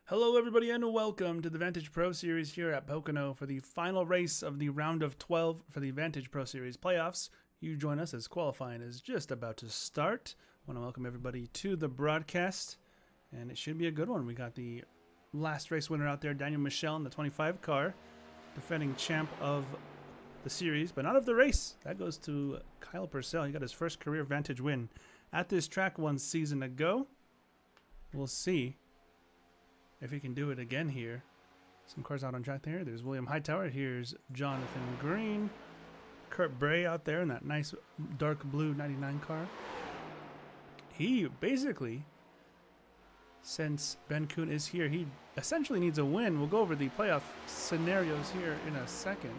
Hello everybody and welcome to the Vantage Pro Series here at Pocono for the final race of the round of 12 for the Vantage Pro Series Playoffs. You join us as qualifying is just about to start. I want to welcome everybody to the broadcast, and it should be a good one. We got the last race winner out there, Daniel Michel in the 25 car, defending champ of the series, but not of the race. That goes to Kyle Purcell. He got his first career Vantage win at this track 1 season ago. We'll see if he can do it again here. Some cars out on track there. There's William Hightower. Here's Jonathan Green. Kurt Bray out there in that nice dark blue 99 car. He basically, since Ben Kuhn is here, he essentially needs a win. We'll go over the playoff scenarios here in a second.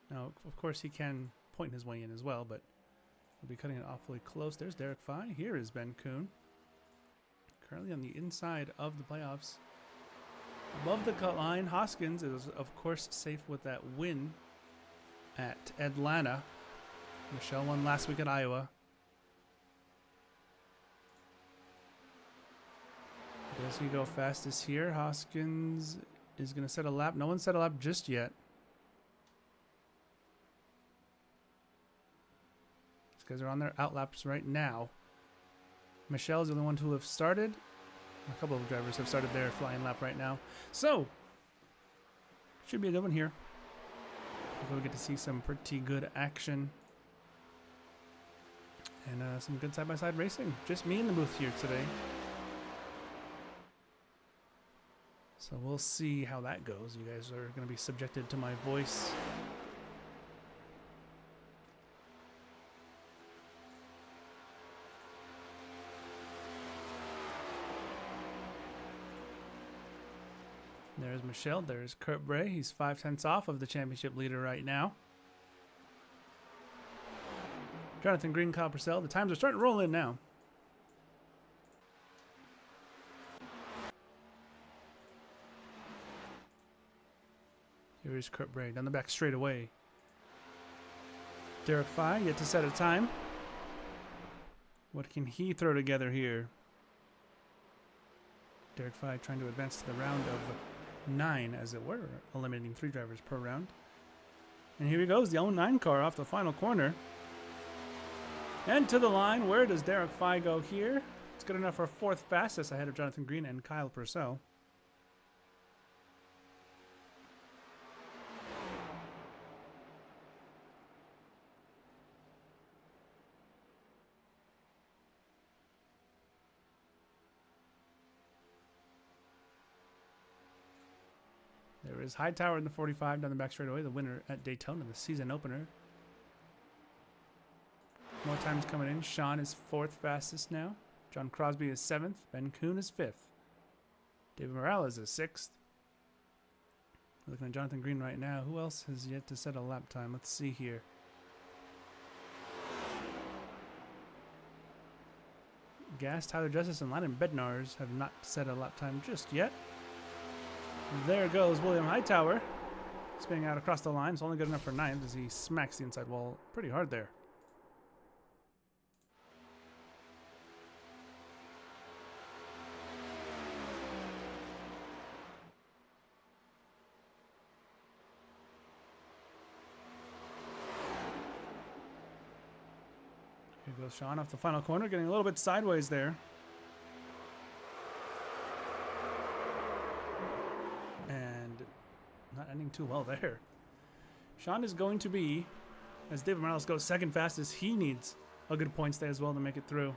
Now, of course, he can point his way in as well, but we'll be cutting it awfully close. There's Derek Fye. Here is Ben Kuhn. Currently on the inside of the playoffs. Above the cut line, Hoskins is, of course, safe with that win at Atlanta. Michelle won last week at Iowa. Does he go fastest here? Hoskins is going to set a lap. No one set a lap just yet. These guys are on their outlaps right now. Michelle is the only one to have started. A couple of drivers have started their flying lap right now. So, should be a good one here. Hopefully we get to see some pretty good action. And some good side-by-side racing. Just me in the booth here today. So we'll see how that goes. You guys are going to be subjected to my voice. There's Michelle. There's Kurt Bray. He's 5/10 off of the championship leader right now. Jonathan Green, Kyle Purcell. The times are starting to roll in now. Here is Kurt Bray down the back straight away. Derek Fye yet to set a time. What can he throw together here? Derek Fye trying to advance to the round of 9, as it were, eliminating 3 drivers per round. And here he goes, the 09 car off the final corner. And to the line. Where does Derek Fye go here? It's good enough for 4th fastest ahead of Jonathan Green and Kyle Purcell. There is Hightower in the 45 down the back straightaway, the winner at Daytona, the season opener. More times coming in. Sean is 4th fastest now. John Crosby is 7th. Ben Kuhn is 5th. David Morales is 6th. Looking at Jonathan Green right now. Who else has yet to set a lap time? Let's see here. Gas, Tyler Justice, and Landon Bednars have not set a lap time just yet. There goes William Hightower, spinning out across the line. It's only good enough for 9th as he smacks the inside wall pretty hard there. Here goes Sean off the final corner, getting a little bit sideways there. Not ending too well there. Sean is going to be, as David Morales goes 2nd fastest, he needs a good point stay as well to make it through.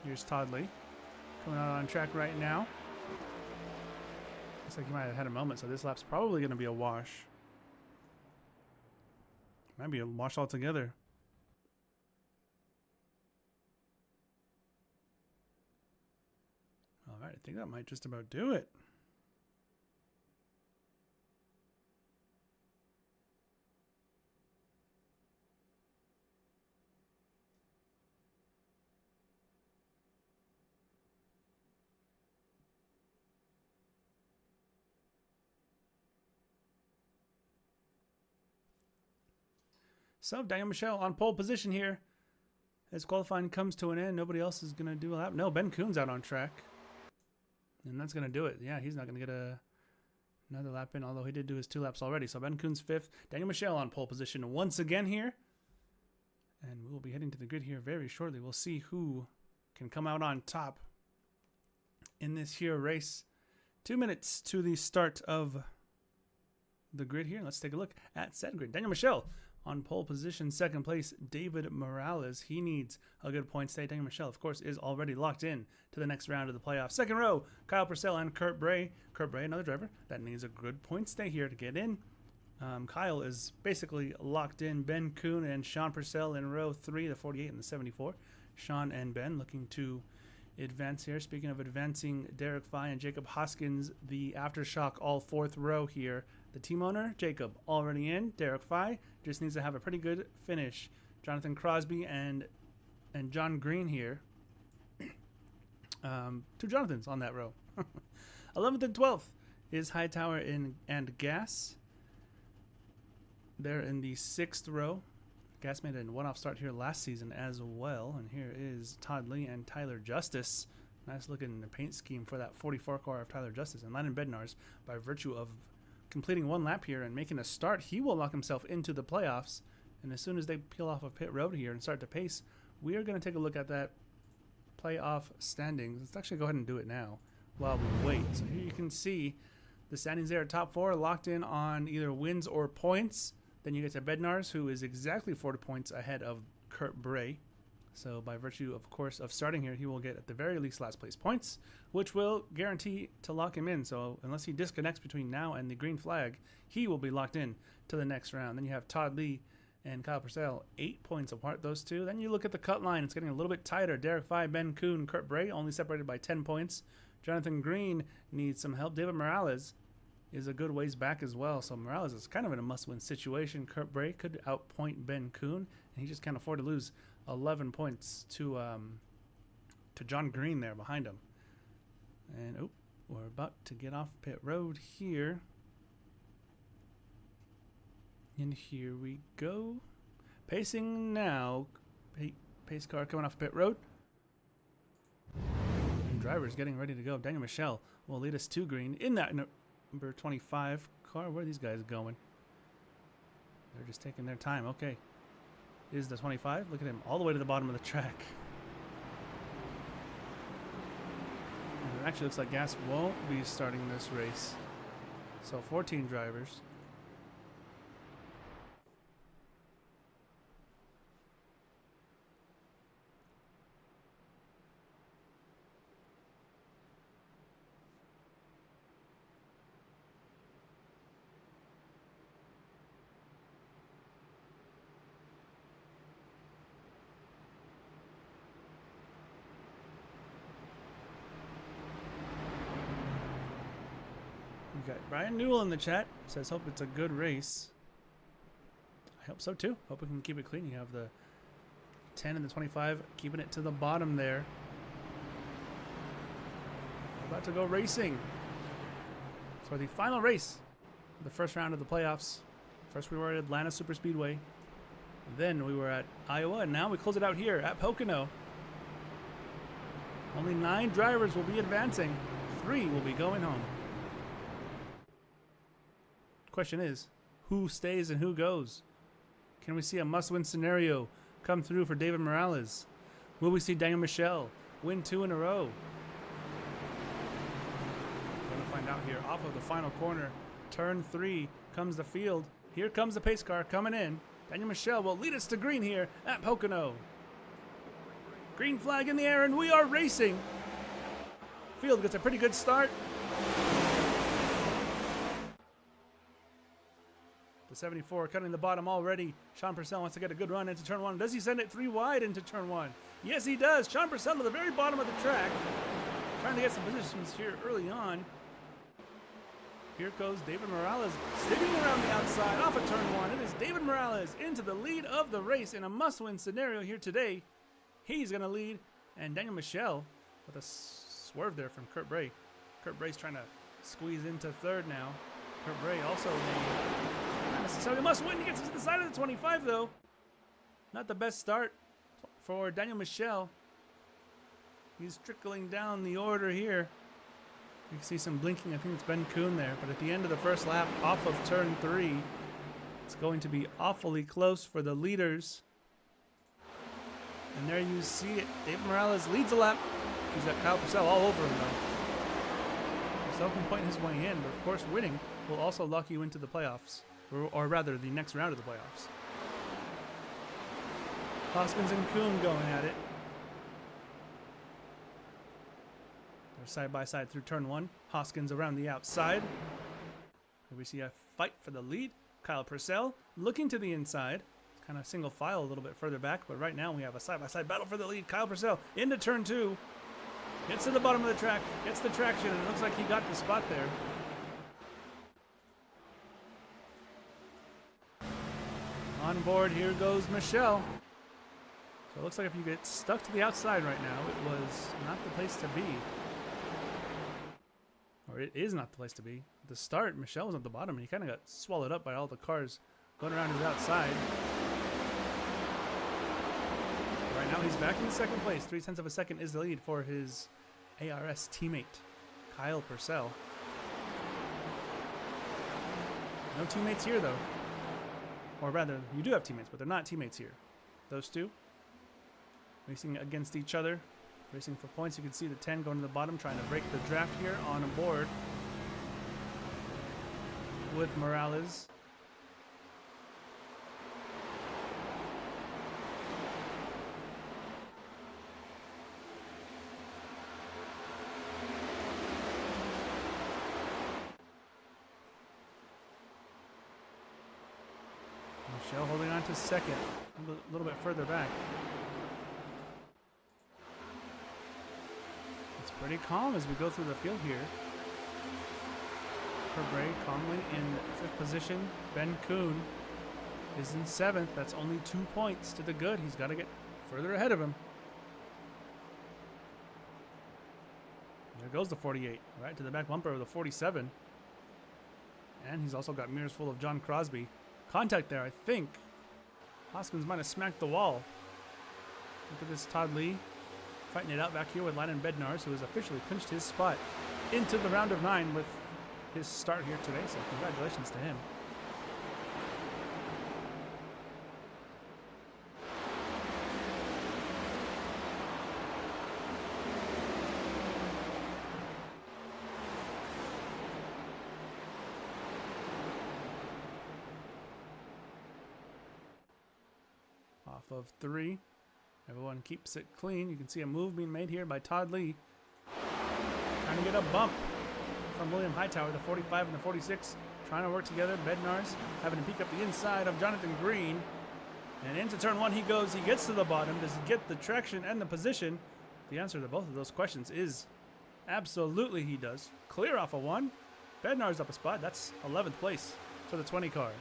Here's Todd Lee coming out on track right now. Looks like he might have had a moment, so this lap's probably going to be a wash. Might be a wash altogether. All right, I think that might just about do it. So, Daniel Michel on pole position here. As qualifying comes to an end, nobody else is going to do a lap. No, Ben Kuhn's out on track. And that's going to do it. Yeah, he's not going to get another lap in, although he did do his 2 laps already. So Ben Kuhn's 5th. Daniel Michel on pole position once again here. And we'll be heading to the grid here very shortly. We'll see who can come out on top in this here race. 2 minutes to the start of the grid here. Let's take a look at set grid. Daniel Michel on pole position, 2nd place. David Morales, he needs a good point stay. Daniel Michel, of course, is already locked in to the next round of the playoffs. 2nd row, Kyle Purcell and Kurt Bray. Kurt Bray, another driver that needs a good point stay here to get in. Kyle is basically locked in. Ben Kuhn and Sean Purcell in row 3, the 48 and the 74. Sean and Ben looking to advance here. Speaking of advancing, Derek Fye and Jacob Hoskins, the Aftershock all 4th row here. The team owner, Jacob, already in. Derek Fye just needs to have a pretty good finish. Jonathan Crosby and John Green here. 2 Jonathans on that row. 11th and 12th is Hightower and Gas. They're in the 6th row. Gas made a one-off start here last season as well. And here is Todd Lee and Tyler Justice. Nice looking paint scheme for that 44 car of Tyler Justice. And Landon Bednarz, by virtue of completing 1 lap here and making a start, he will lock himself into the playoffs. And as soon as they peel off of pit road here and start to pace, we are going to take a look at that playoff standings. Let's actually go ahead and do it now while we wait. So here you can see the standings there. Top 4 locked in on either wins or points. Then you get to Bednarz, who is exactly 40 points ahead of Kurt Bray. So by virtue, of course, of starting here, he will get at the very least last place points, which will guarantee to lock him in. So unless he disconnects between now and the green flag, he will be locked in to the next round. Then you have Todd Lee and Kyle Purcell, 8 points apart, those two. Then you look at the cut line. It's getting a little bit tighter. Derek Fye, Ben Kuhn, Kurt Bray, only separated by 10 points. Jonathan Green needs some help. David Morales is a good ways back as well. So Morales is kind of in a must-win situation. Kurt Bray could outpoint Ben Kuhn, and he just can't afford to lose 11 points to John Green there behind him. And we're about to get off pit road here. And here we go. Pacing now. Pace car coming off pit road. And drivers getting ready to go. Daniel Michel will lead us to green in that number 25 car. Where are these guys going? They're just taking their time. Okay. Is the 25. Look at him all the way to the bottom of the track. And it actually looks like Gas won't be starting this race. So 14 drivers. We got Brian Newell in the chat. Says, hope it's a good race. I hope so too. Hope we can keep it clean. You have the 10 and the 25 keeping it to the bottom there. We're about to go racing for the final race of the first round of the playoffs. First we were at Atlanta Superspeedway. Then we were at Iowa, and now we close it out here at Pocono. Only 9 drivers will be advancing. 3 will be going home. Question is, who stays and who goes? Can we see a must-win scenario come through for David Morales? Will we see Daniel Michel win 2 in a row? We're going to find out here off of the final corner. Turn 3 comes the field. Here comes the pace car coming in. Daniel Michel will lead us to green here at Pocono. Green flag in the air, and we are racing. Field gets a pretty good start. The 74 cutting the bottom already. Sean Purcell wants to get a good run into turn 1. Does he send it 3 wide into turn 1? Yes, he does. Sean Purcell to the very bottom of the track. Trying to get some positions here early on. Here goes David Morales sticking around the outside off of turn 1. It is David Morales into the lead of the race in a must-win scenario here today. He's going to lead. And Daniel Michel with a swerve there from Kurt Bray. Kurt Bray's trying to squeeze into third now. Kurt Bray also not necessarily must win. He gets to the side of the 25 though. Not the best start for Daniel Michel. He's trickling down the order here. You can see some blinking. I think it's Ben Kuhn there. But at the end of the first lap, off of turn 3, it's going to be awfully close for the leaders. And there you see it. David Morales leads a lap. He's got Kyle Purcell all over him, though. Purcell can point his way in, but of course winning will also lock you into the playoffs. Or rather, the next round of the playoffs. Hoskins and Kuhn going at it. They're side by side through turn 1. Hoskins around the outside. Here we see a fight for the lead. Kyle Purcell looking to the inside. Kind of single file a little bit further back, but right now we have a side-by-side battle for the lead. Kyle Purcell into turn 2. Gets to the bottom of the track. Gets the traction, and it looks like he got the spot there. On board, here goes Michelle. So it looks like if you get stuck to the outside right now, it was not the place to be. Or it is not the place to be. At the start, Michelle was at the bottom, and he kind of got swallowed up by all the cars going around his outside. Right now he's back in second place. 0.3 of a second is the lead for his ARS teammate, Kyle Purcell. No teammates here, though. Or rather, you do have teammates, but they're not teammates here. Those two racing against each other, racing for points. You can see the 10 going to the bottom, trying to break the draft here on a board with Morales. Michelle holding on to second, a little bit further back. It's pretty calm as we go through the field here. Herbre calmly in 5th position. Ben Kuhn is in 7th. That's only 2 points to the good. He's got to get further ahead of him. There goes the 48, right to the back bumper of the 47. And he's also got mirrors full of John Crosby. Contact there, I think. Hoskins might have smacked the wall. Look at this Todd Lee fighting it out back here with Landon Bednarz, who has officially clinched his spot into the round of 9 with his start here today, so congratulations to him. Off of 3. Everyone keeps it clean. You can see a move being made here by Todd Lee. Trying to get a bump from William Hightower, the 45 and the 46. Trying to work together. Bednarz having to peek up the inside of Jonathan Green. And into turn 1 he goes. He gets to the bottom. Does he get the traction and the position? The answer to both of those questions is absolutely he does. Clear off of 1. Bednarz up a spot. That's 11th place for the 20 car.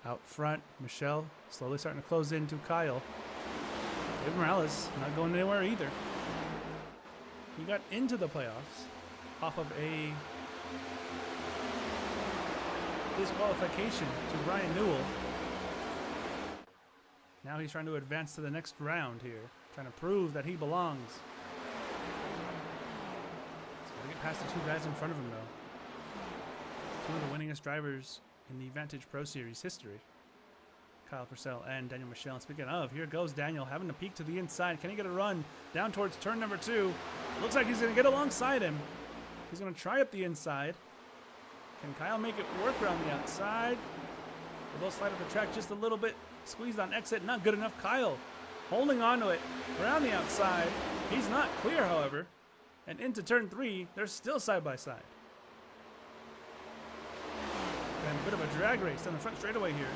Out front, Michelle slowly starting to close into Kyle. David Morales not going anywhere either. He got into the playoffs off of a disqualification to Ryan Newell. Now he's trying to advance to the next round here, trying to prove that he belongs. He's got to get past the 2 guys in front of him, though. 2 of the winningest drivers in the Vantage Pro Series history. Kyle Purcell and Daniel Michel. Speaking of, here goes Daniel having to peek to the inside. Can he get a run down towards turn number 2? Looks like he's going to get alongside him. He's going to try up the inside. Can Kyle make it work around the outside? They both slide up the track just a little bit. Squeezed on exit. Not good enough. Kyle holding on to it around the outside. He's not clear, however. And into turn 3, they're still side by side. And a bit of a drag race down the front straightaway here.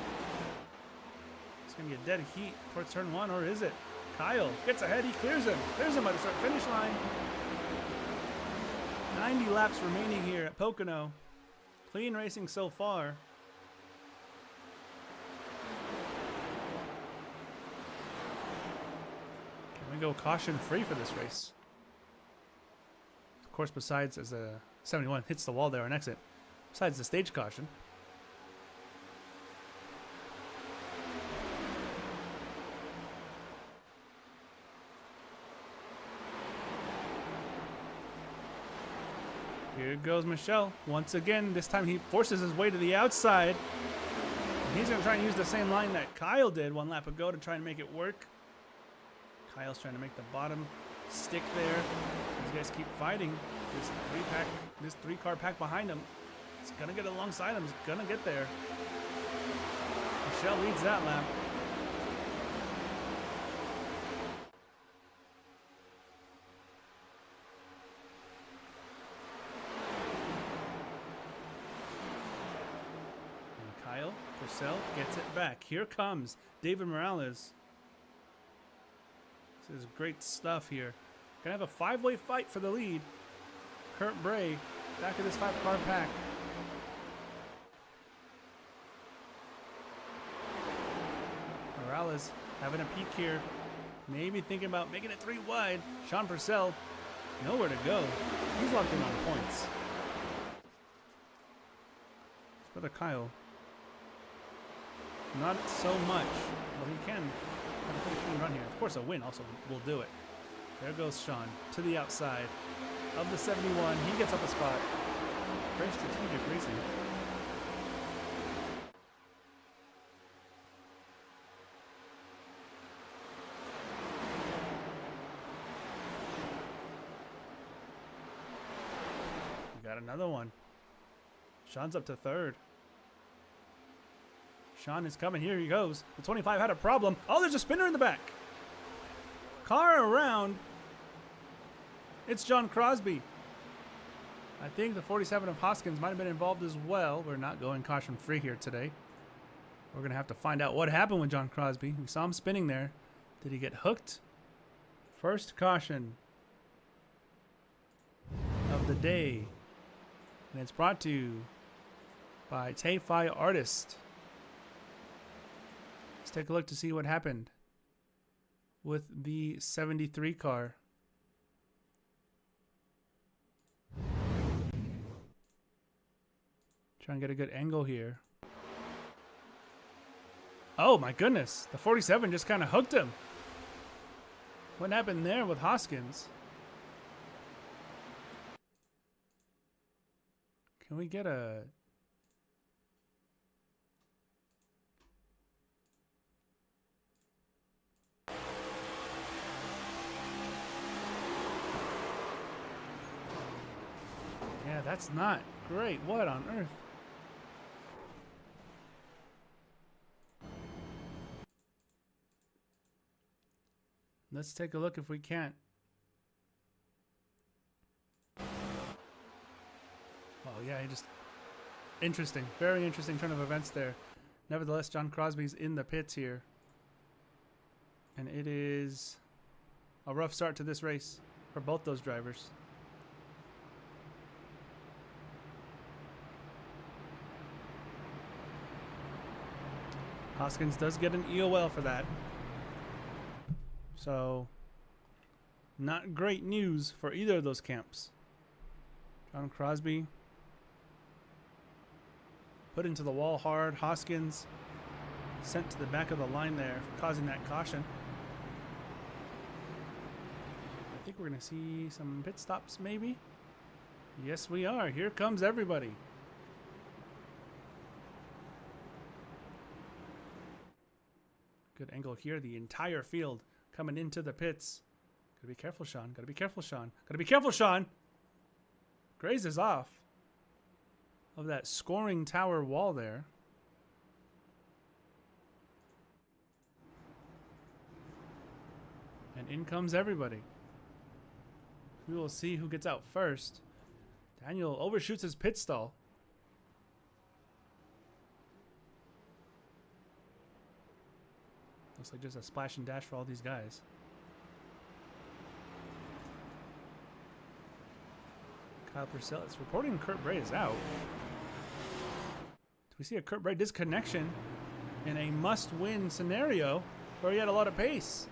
It's going to be a dead heat towards turn 1, or is it? Kyle gets ahead. He clears him. Clears him by the start finish line. 90 laps remaining here at Pocono. Clean racing so far. Can we go caution free for this race? The course, besides as the 71 hits the wall there on exit, besides the stage caution. Here goes Michel. Once again, this time he forces his way to the outside. And he's going to try and use the same line that Kyle did one lap ago to try and make it work. Kyle's trying to make the bottom stick there. These guys keep fighting. This three-car pack behind him. It's going to get alongside him. He's going to get there. Michel leads that lap. Kyle Purcell gets it back. Here comes David Morales. This is great stuff here. Gonna have a five-way fight for the lead. Kurt Bray back of this five-car pack. Morales having a peek here. Maybe thinking about making it 3 wide. Sean Purcell, nowhere to go. He's locked in on points. His brother Kyle, not so much. Well, he can have a pretty clean run here. Of course, a win also will do it. There goes Sean to the outside of the 71. He gets up a spot. Very strategic racing. We got another one. Sean's up to 3rd. Sean is coming. Here he goes. The 25 had a problem. Oh, there's a spinner in the back. Car around. It's John Crosby. I think the 47 of Hoskins might have been involved as well. We're not going caution free here today. We're going to have to find out what happened with John Crosby. We saw him spinning there. Did he get hooked? First caution of the day. And it's brought to you by Tay-Fi Artist. Let's take a look to see what happened with the 73 car. Try and get a good angle here. Oh my goodness, the 47 just kind of hooked him. What happened there with Hoskins? Can we get a... Yeah, that's not great. What on earth? Let's take a look if we can't. Oh yeah, he just... Interesting. Very interesting turn of events there. Nevertheless, John Crosby's in the pits here. And it is a rough start to this race for both those drivers. Hoskins does get an EOL for that. So, not great news for either of those camps. John Crosby put into the wall hard. Hoskins sent to the back of the line there, causing that caution. I think we're going to see some pit stops maybe. Yes, we are. Here comes everybody. Good angle here. The entire field coming into the pits. Gotta be careful, Sean. Gotta be careful, Sean. Gotta be careful, Sean. Graze is off of that scoring tower wall there. And in comes everybody. We will see who gets out first. Daniel overshoots his pit stall. Looks like just a splash and dash for all these guys. Kyle Purcell is reporting Kurt Bray is out. Do we see a Kurt Bray disconnection in a must-win scenario where he had a lot of pace?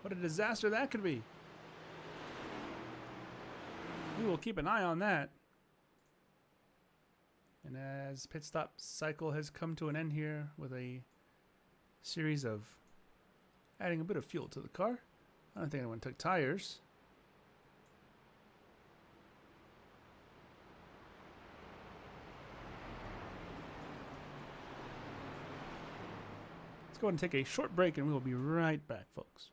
What a disaster that could be. we will keep an eye on that. And as pit stop cycle has come to an end here with a series of adding a bit of fuel to the car. I don't think anyone took tires. Let's go ahead and take a short break and we will be right back, folks.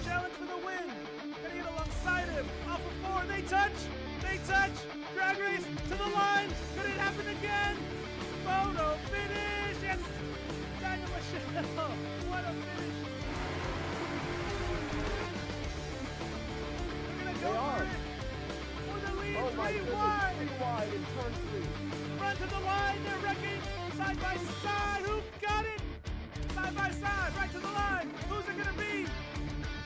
Challenge for the win. Gonna get alongside him. Off of 4. They touch. They touch. Drag race to the line. Could it happen again? Photo finish. Yes. Daniel Michelle. What a finish. They're gonna go for it. For the lead. Oh my 3 goodness, wide. 3 wide in turn 3. Run to the line. They're wrecking. Side by side. Who got it? Side by side. Right to the line. Who's it gonna be?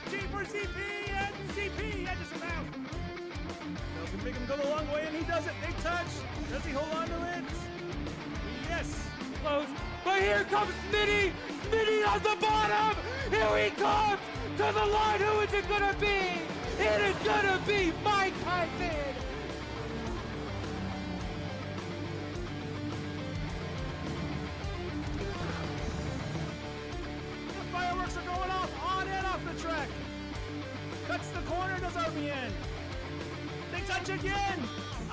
G for CP and CP edges him out. Those can make him go the long way and he does it. They touch. Does he hold on to it? Yes. Close. But here comes Smitty. Smitty on the bottom. Here he comes to the line. Who is it gonna be? It is gonna be Mike Tyson. The fireworks are going off on and off the track. Cuts the corner, does RBN. They touch again.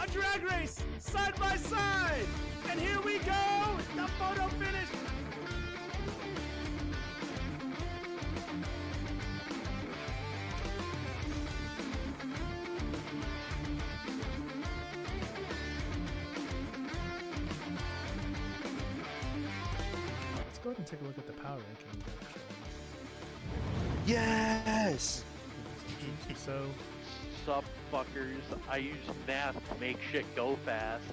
A drag race, side by side. And here we go. The photo finish. Let's go ahead and take a look at the power ranking. Yes! So, Sup, fuckers. I use math to make shit go fast.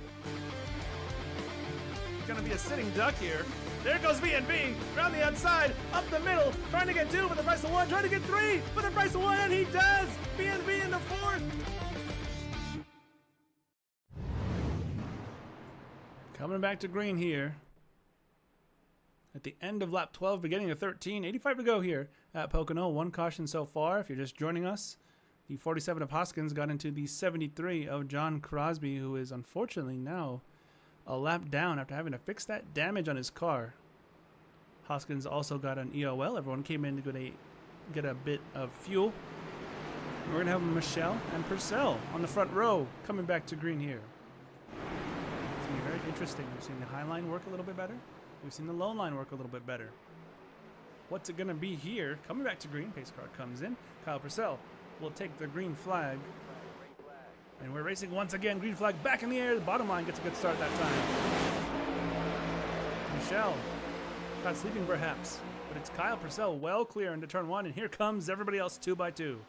gonna be a sitting duck here. There goes VNV, around the outside, up the middle, trying to get 2 for the price of 1, trying to get 3 for the price of 1, and he does! VNV in the 4th! Coming back to green here. At the end of lap 12, beginning of 13, 85 to go here at Pocono. 1 caution so far. If you're just joining us, the 47 of Hoskins got into the 73 of John Crosby, who is unfortunately now a lap down after having to fix that damage on his car. Hoskins also got an EOL. Everyone came in to get a bit of fuel. And we're going to have Michelle and Purcell on the front row coming back to green here. It's going to be very interesting. We've seen the high line work a little bit better. We've seen the low line work a little bit better. What's it going to be here? Coming back to green, pace car comes in. Kyle Purcell will take the green flag. And we're racing once again. Green flag back in the air. The bottom line gets a good start that time. Michelle caught sleeping perhaps, but it's Kyle Purcell well clear into turn 1, and here comes everybody else 2 by 2.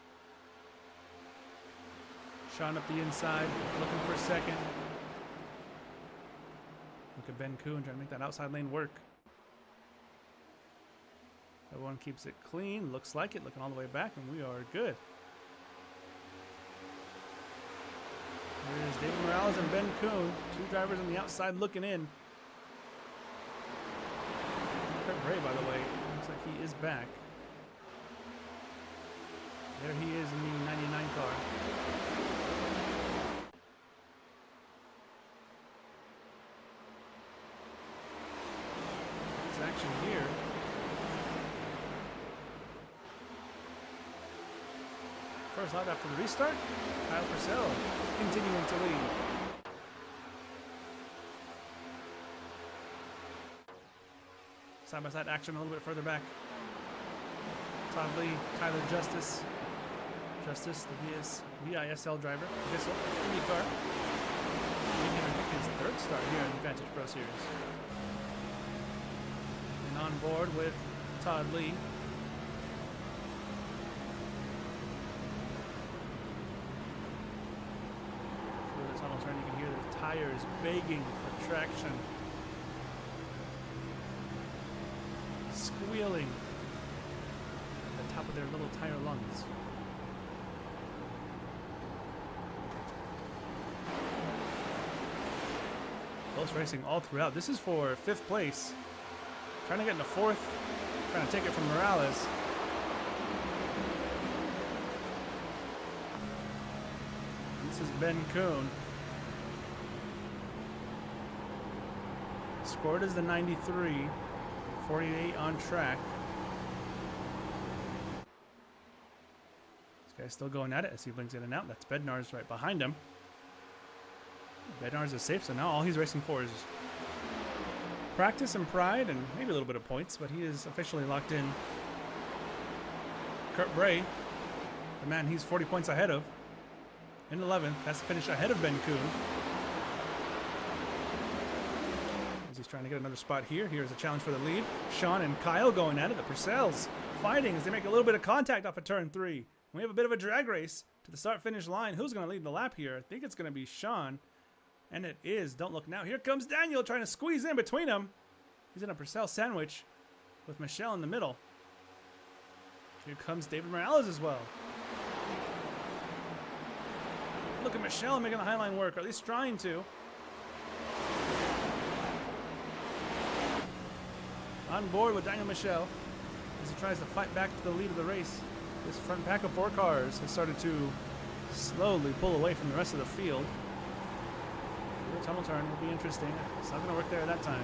Sean up the inside, looking for second. Look at Ben Kuhn trying to make that outside lane work. Everyone keeps it clean. Looks like it. Looking all the way back, and we are good. There's David Morales and Ben Kuhn. 2 drivers on the outside looking in. Kurt Bray, by the way, looks like he is back. There he is in the 99 car. Action here. First lap after the restart, Kyle Purcell continuing to lead. Side-by-side action a little bit further back. Todd Lee, Tyler Justice. Justice, the VISL driver, Vissel, IndyCar. Making his 3rd start here in the Vantage Pro Series. On board with Todd Lee. Through this tunnel turn, you can hear the tires begging for traction. Squealing at the top of their little tire lungs. Close racing all throughout. This is for 5th place. Trying to get into 4th, trying to take it from Morales. This is Ben Kuhn. Scored as the 93. 48 on track. This guy's still going at it as he blinks in and out. That's Bednar's right behind him. Bednar's is safe, so now all he's racing for is practice and pride and maybe a little bit of points, but he is officially locked in. Kurt Bray, the man he's 40 points ahead of, in 11th, has to finish ahead of Ben Kuhn. As he's trying to get another spot here. Here's a challenge for the lead. Sean and Kyle going at it. The Purcells fighting as they make a little bit of contact off of turn 3. We have a bit of a drag race to the start-finish line. Who's going to lead the lap here? I think it's going to be Sean. And it is. Don't look now. Here comes Daniel trying to squeeze in between them. He's in a Purcell sandwich with Michelle in the middle. Here comes David Morales as well. Look at Michelle making the high line work, or at least trying to. On board with Daniel Michelle as he tries to fight back to the lead of the race. This front pack of 4 cars has started to slowly pull away from the rest of the field. The tunnel turn will be interesting. It's not going to work there at that time.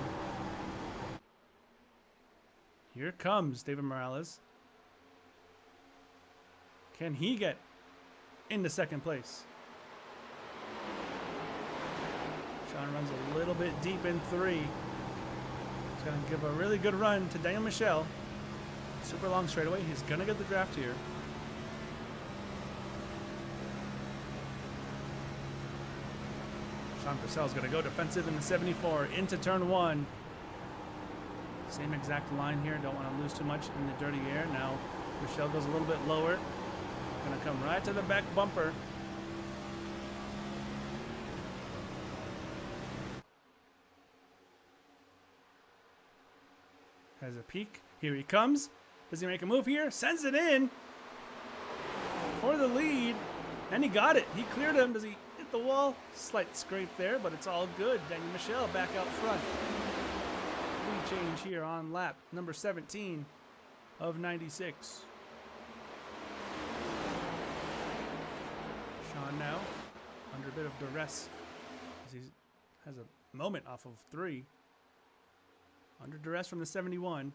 Here comes David Morales. Can he get into second place? Sean runs a little bit deep in 3. He's going to give a really good run to Daniel Michelle. Super long straightaway. He's going to get the draft here. Sean Purcell's going to go defensive in the 74 into turn 1. Same exact line here. Don't want to lose too much in the dirty air. Now Michelle goes a little bit lower. Going to come right to the back bumper. Has a peek. Here he comes. Does he make a move here? Sends it in for the lead. And he got it. He cleared him. Does he hit the wall? Slight scrape there, but it's all good. Daniel Michelle back out front. Lead change here on lap number 17 of 96. Sean now under a bit of duress as he has a moment off of 3. Under duress from the 71.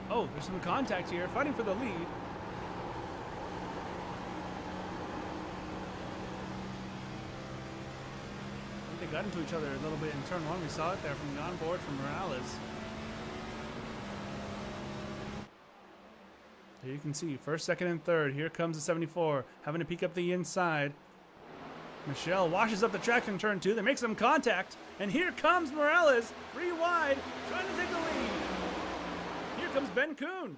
Oh, there's some contact here. Fighting for the lead. I think they got into each other a little bit in turn 1. We saw it there from the onboard from Morales. Here you can see first, second, and third. Here comes the 74, having to peek up the inside. Michelle washes up the track in turn 2. They make some contact, and here comes Morales, 3 wide, trying to take the lead. Here comes Ben Kuhn,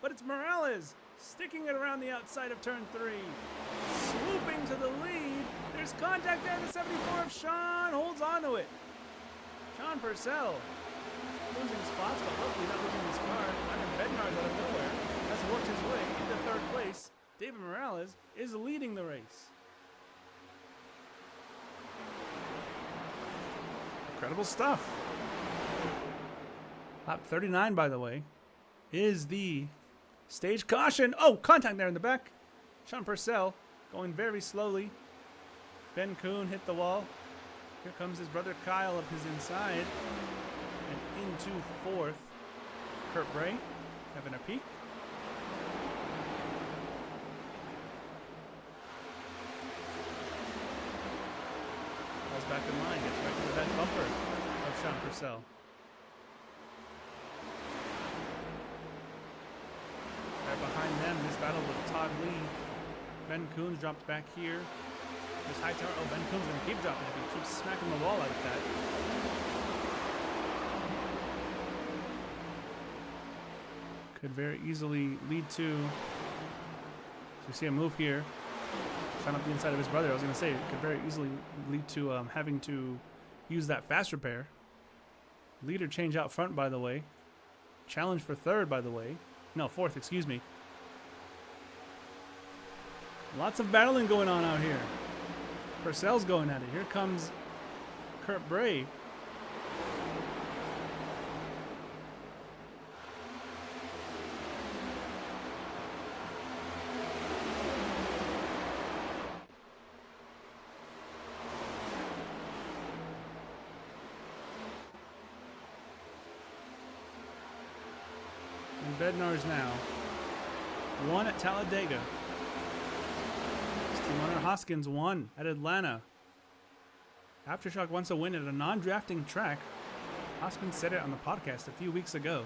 but it's Morales sticking it around the outside of turn 3, swooping to the lead. There's contact there. The 74 of Sean holds on to it. Sean Purcell losing spots, but hopefully not losing his car. Under Bednar's out of nowhere has worked his way into 3rd place. David Morales is leading the race. Incredible stuff. Lap 39, by the way, is the stage caution. Oh, contact there in the back. Sean Purcell going very slowly. Ben Kuhn hit the wall. Here comes his brother Kyle up his inside. And into 4th, Kurt Bray having a peek. Falls back in line, gets right to the back bumper of Sean Purcell. Right behind them, this battle with Todd Lee. Ben Kuhn's dropped back here. This high tower. Oh, Ben Kuhn's going to keep dropping if he keeps smacking the wall like that. Could very easily lead to. So you see a move here. Shot up the inside of his brother. I was going to say it could very easily lead to having to use that fast repair. Leader change out front, by the way. Challenge for 3rd, by the way. No, 4th, excuse me. Lots of battling going on out here. Purcell's going at it. Here comes Kurt Bray. Bednar's now. 1 at Talladega. Team owner Hoskins 1 at Atlanta. Aftershock wants a win at a non-drafting track. Hoskins said it on the podcast a few weeks ago.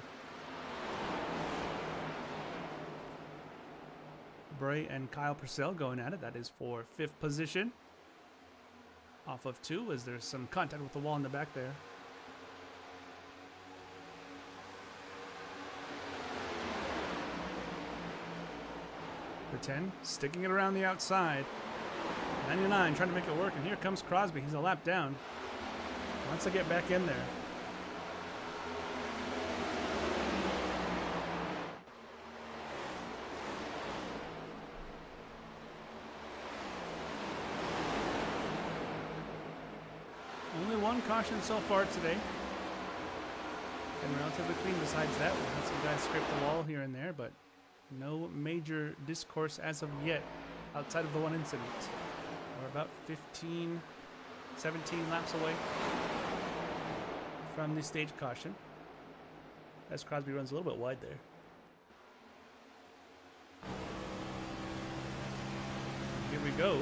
Bray and Kyle Purcell going at it. That is for 5th position. Off of 2 as there's some contact with the wall in the back there. The 10 sticking it around the outside. 99 trying to make it work, and here comes Crosby. He's a lap down. Wants to get back in there. Only 1 caution so far today. And relatively clean besides that. We had some guys scrape the wall here and there, but no major discourse as of yet outside of the 1 incident. We're about 15, 17 laps away from the stage caution. As Crosby runs a little bit wide there. Here we go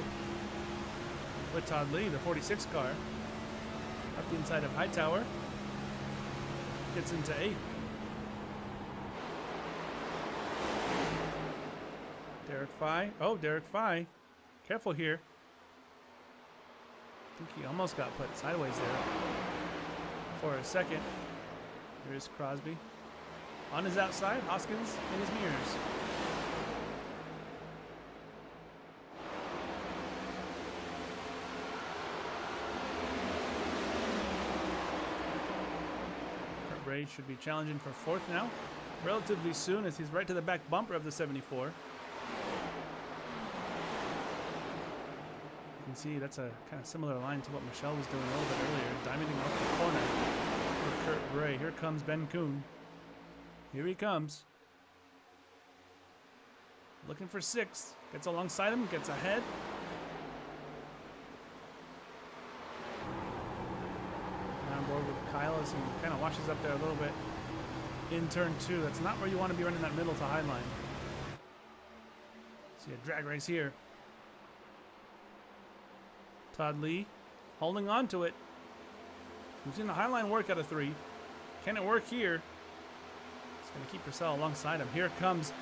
with Todd Lee, the 46 car. Up the inside of Hightower. Gets into 8th. Derek Fye. Oh, Derek Fye. Careful here. I think he almost got put sideways there for a second. Here's Crosby. On his outside, Hoskins in his mirrors. Kurt Bray should be challenging for 4th now. Relatively soon as he's right to the back bumper of the 74. You can see that's a kind of similar line to what Michelle was doing a little bit earlier. Diamonding off the corner for Kurt Bray. Here comes Ben Kuhn. Here he comes. Looking for 6. Gets alongside him, gets ahead. On board with Kyle as he kind of washes up there a little bit in turn 2. That's not where you want to be running that middle to high line. See a drag race here. Todd Lee holding on to it. We've seen the high line work out of 3. Can it work here? He's going to keep Purcell alongside him. Here comes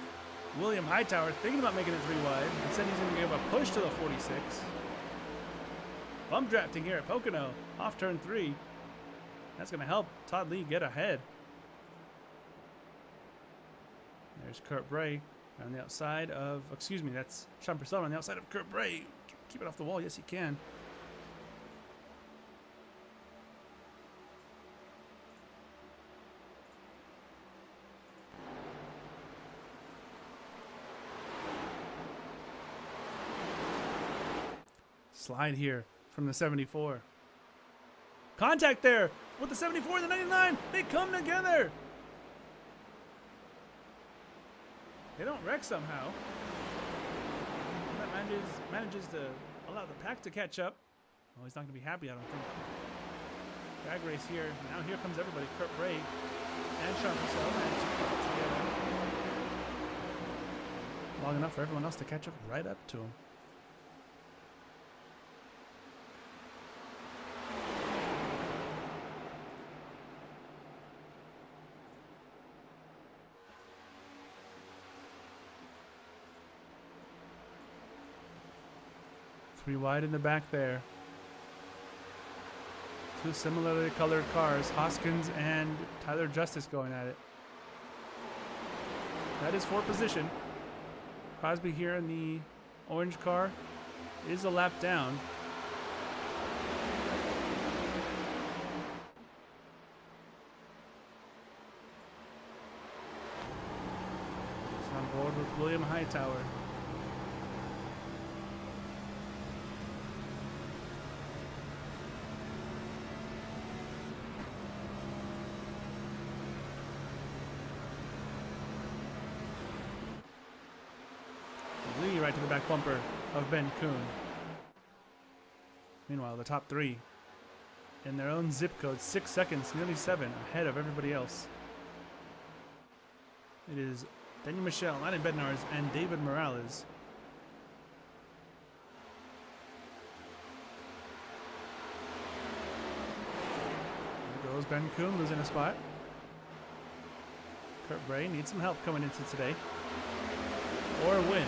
William Hightower thinking about making it 3 wide. Instead he's going to give a push to the 46. Bump drafting here at Pocono. Off turn 3. That's going to help Todd Lee get ahead. There's Kurt Bray on the outside of, excuse me, that's Sean Purcell on the outside of Kurt Bray. Keep it off the wall. Yes, he can. Slide here from the 74. Contact there with the 74 and the 99. They come together. They don't wreck somehow. That manages to allow the pack to catch up. Oh, he's not going to be happy, I don't think. Drag race here. Now here comes everybody. Kurt Bray and Sean Purcell managed to keep it together. Long enough for everyone else to catch up right up to him. Three wide in the back there. 2 similarly colored cars, Hoskins and Tyler Justice going at it. That is 4th position. Crosby here in the orange car is a lap down. He's on board with William Hightower. Lee right to the back bumper of Ben Kuhn. Meanwhile, the top 3 in their own zip code, 6 seconds, nearly 7, ahead of everybody else. It is Daniel Michel, Lanny Bednarz, and David Morales. There goes Ben Kuhn, losing a spot. Kurt Bray needs some help coming into today. Or a win.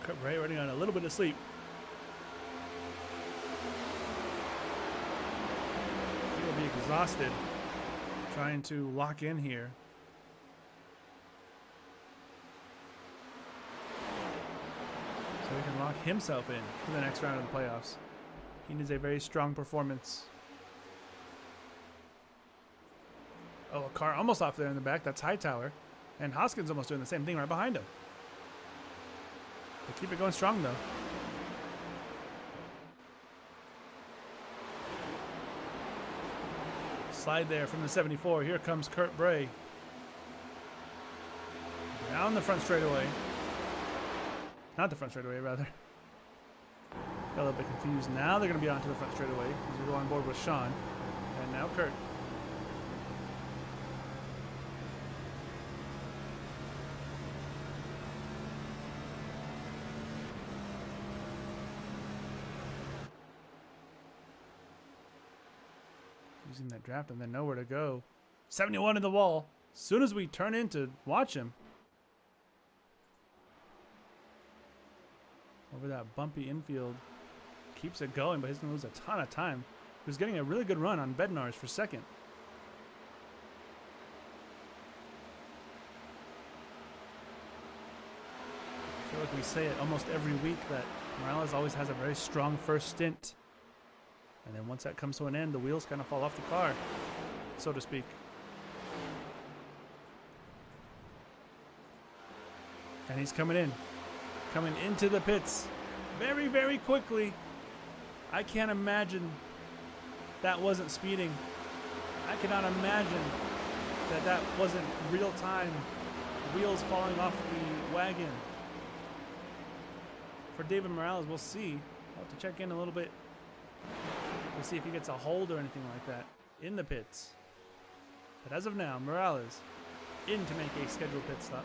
Kurt Bray running on a little bit of sleep. He'll be exhausted trying to lock in here. So he can lock himself in for the next round of the playoffs. He needs a very strong performance. Oh, a car almost off there in the back. That's Hightower. And Hoskins almost doing the same thing right behind him. They keep it going strong, though. Slide there from the 74. Here comes Kurt Bray. Down the front straightaway. Not the front straightaway, rather. Got a little bit confused. Now they're going to be onto the front straightaway as we go on board with Sean. And now Kurt. Using that draft and then nowhere to go. 71 in the wall. As soon as we turn in to watch him. Over that bumpy infield. Keeps it going, but he's going to lose a ton of time. He was getting a really good run on Bednarz for second. I feel like we say it almost every week that Morales always has a very strong first stint. And then once that comes to an end, the wheels kind of fall off the car, so to speak. And he's coming in. Coming into the pits very, very quickly. I can't imagine that wasn't speeding. I cannot imagine that that wasn't real time. Wheels falling off the wagon. For David Morales, we'll see. I'll have to check in a little bit to see if he gets a hold or anything like that in the pits. But as of now, Morales in to make a scheduled pit stop.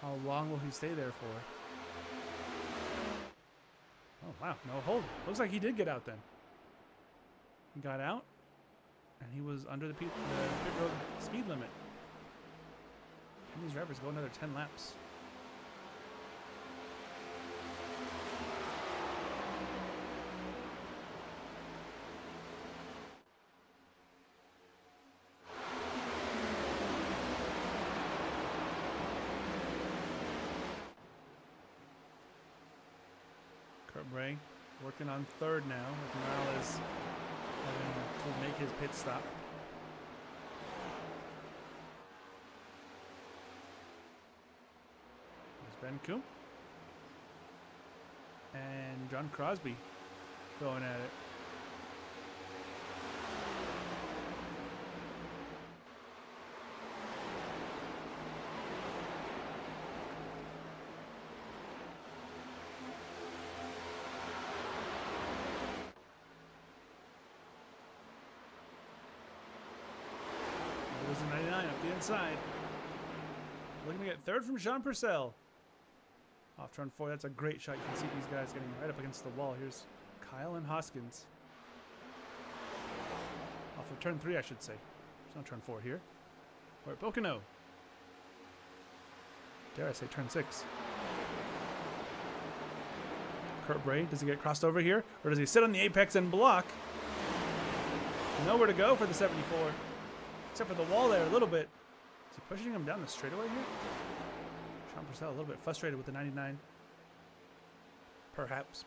How long will he stay there for? Oh, wow. No hold. Looks like he did get out then. He got out, and he was under the pit road speed limit. Can these drivers go another 10 laps? Kurt Bray working on third now with Morales having to make his pit stop. There's Ben Kuhn and John Crosby going at it. There's a 99 up the inside. Looking to get third from Sean Purcell. Off turn 4, that's a great shot. You can see these guys getting right up against the wall. Here's Kyle and Hoskins. Off of turn 3, I should say. It's not turn 4 here. We're at Pocono. Dare I say turn 6. Kurt Bray, does he get crossed over here? Or does he sit on the apex and block? Nowhere to go for the 74. Except for the wall there a little bit. Is he pushing him down the straightaway here? Sean Purcell a little bit frustrated with the 99. Perhaps.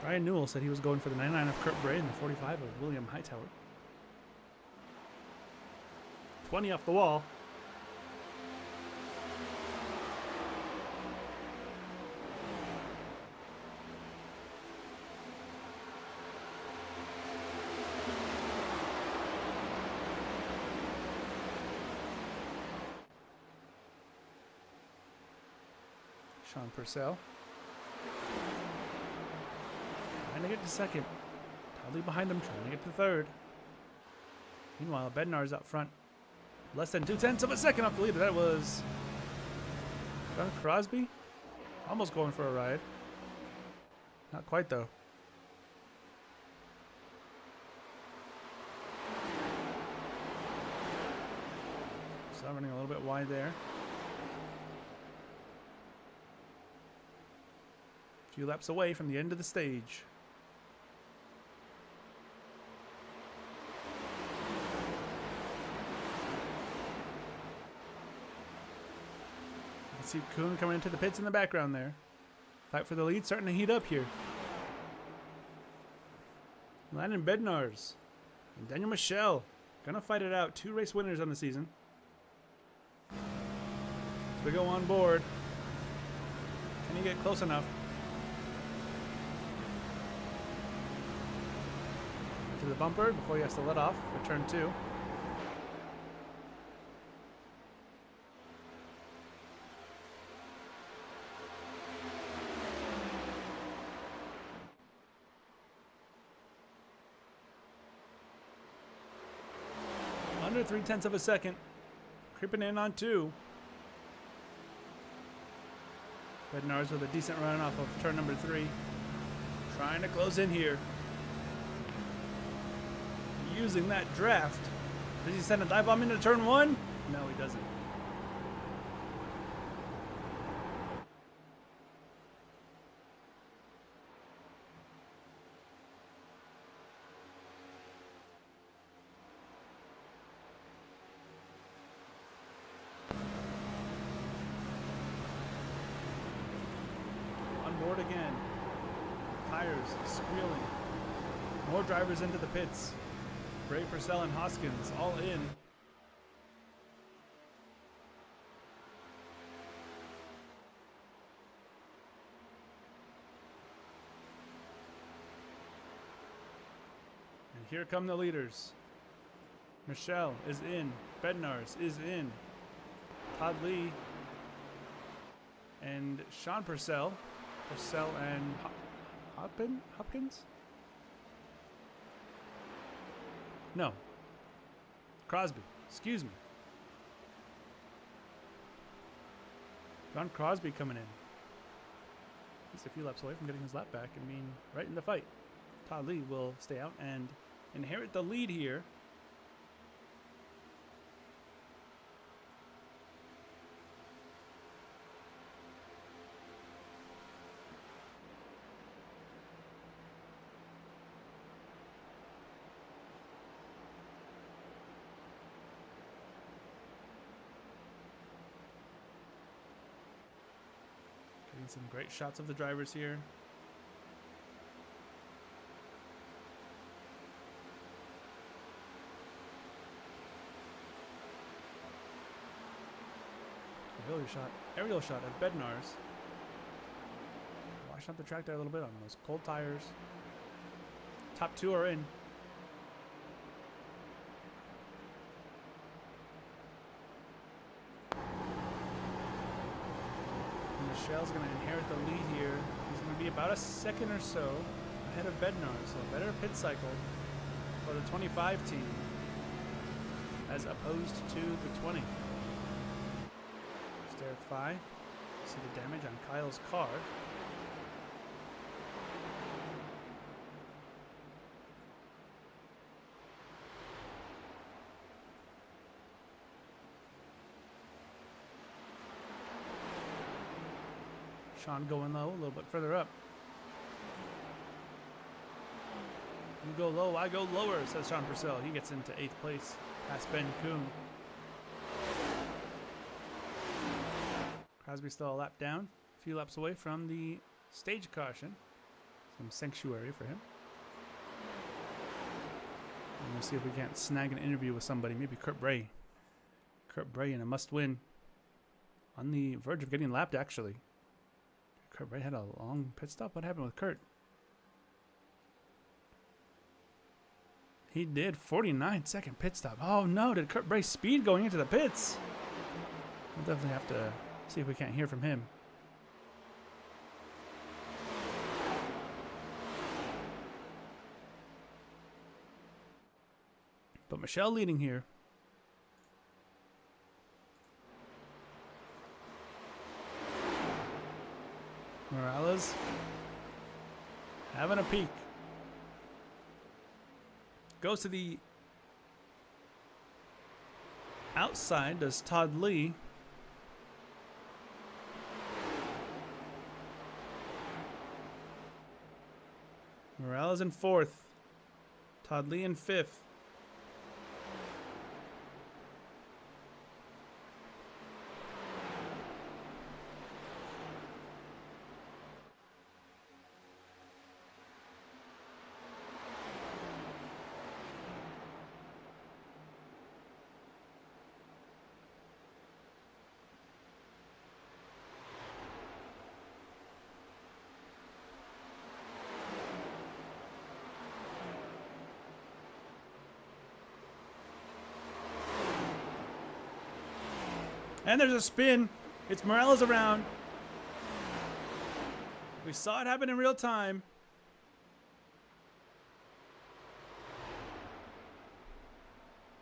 Brian Newell said he was going for the 99 of Kurt Bray and the 45 of William Hightower. 20 off the wall. Sean Purcell. Trying to get to second. Totally behind him, trying to get to third. Meanwhile, Bednar's out front. Less than 2/10 of a second off the leader. That was John Crosby. Almost going for a ride. Not quite, though. So running a little bit wide there. A few laps away from the end of the stage. See Kuhn coming into the pits in the background there. Fight for the lead starting to heat up here. Landon Bednars and Daniel Michel gonna fight it out. 2 race winners on the season. As we go on board. Can he get close enough? To the bumper before he has to let off for turn 2. Under 3/10 of a second. Creeping in on 2. Bednars with a decent run off of turn number 3. Trying to close in here. Using that draft. Does he send a dive bomb into turn 1? No, he doesn't. On board again. Tires squealing. More drivers into the pits. Bray, Purcell, and Hoskins all in. And here come the leaders. Michelle is in. Bednars is in. Todd Lee and Sean Purcell. Purcell and Hopkins? No. Crosby. Excuse me. John Crosby coming in. He's a few laps away from getting his lap back and being right in the fight. Todd Lee will stay out and inherit the lead here. Getting some great shots of the drivers here. Aerial shot at Bednars. Washing up the track there a little bit on those cold tires. Top 2 are in. Michelle's going to inherit the lead here. He's going to be about a second or so ahead of Bednar, so a better pit cycle for the 25 team as opposed to the 20. There's Derek Fye. See the damage on Kyle's car. Sean going low, a little bit further up. You go low, I go lower, says Sean Purcell. He gets into 8th place, past Ben Kuhn. Crosby still a lap down, a few laps away from the stage caution. Some sanctuary for him. And we'll see if we can't snag an interview with somebody, maybe Kurt Bray. Kurt Bray in a must-win. On the verge of getting lapped, actually. Kurt Bray had a long pit stop. What happened with Kurt? He did. 49-second pit stop. Oh no, did Kurt Bray speed going into the pits? We'll definitely have to see if we can't hear from him. But Michelle leading here. Morales having a peek. Goes to the outside, does Todd Lee. Morales in 4th. Todd Lee in 5th. And there's a spin. It's Morales around. We saw it happen in real time.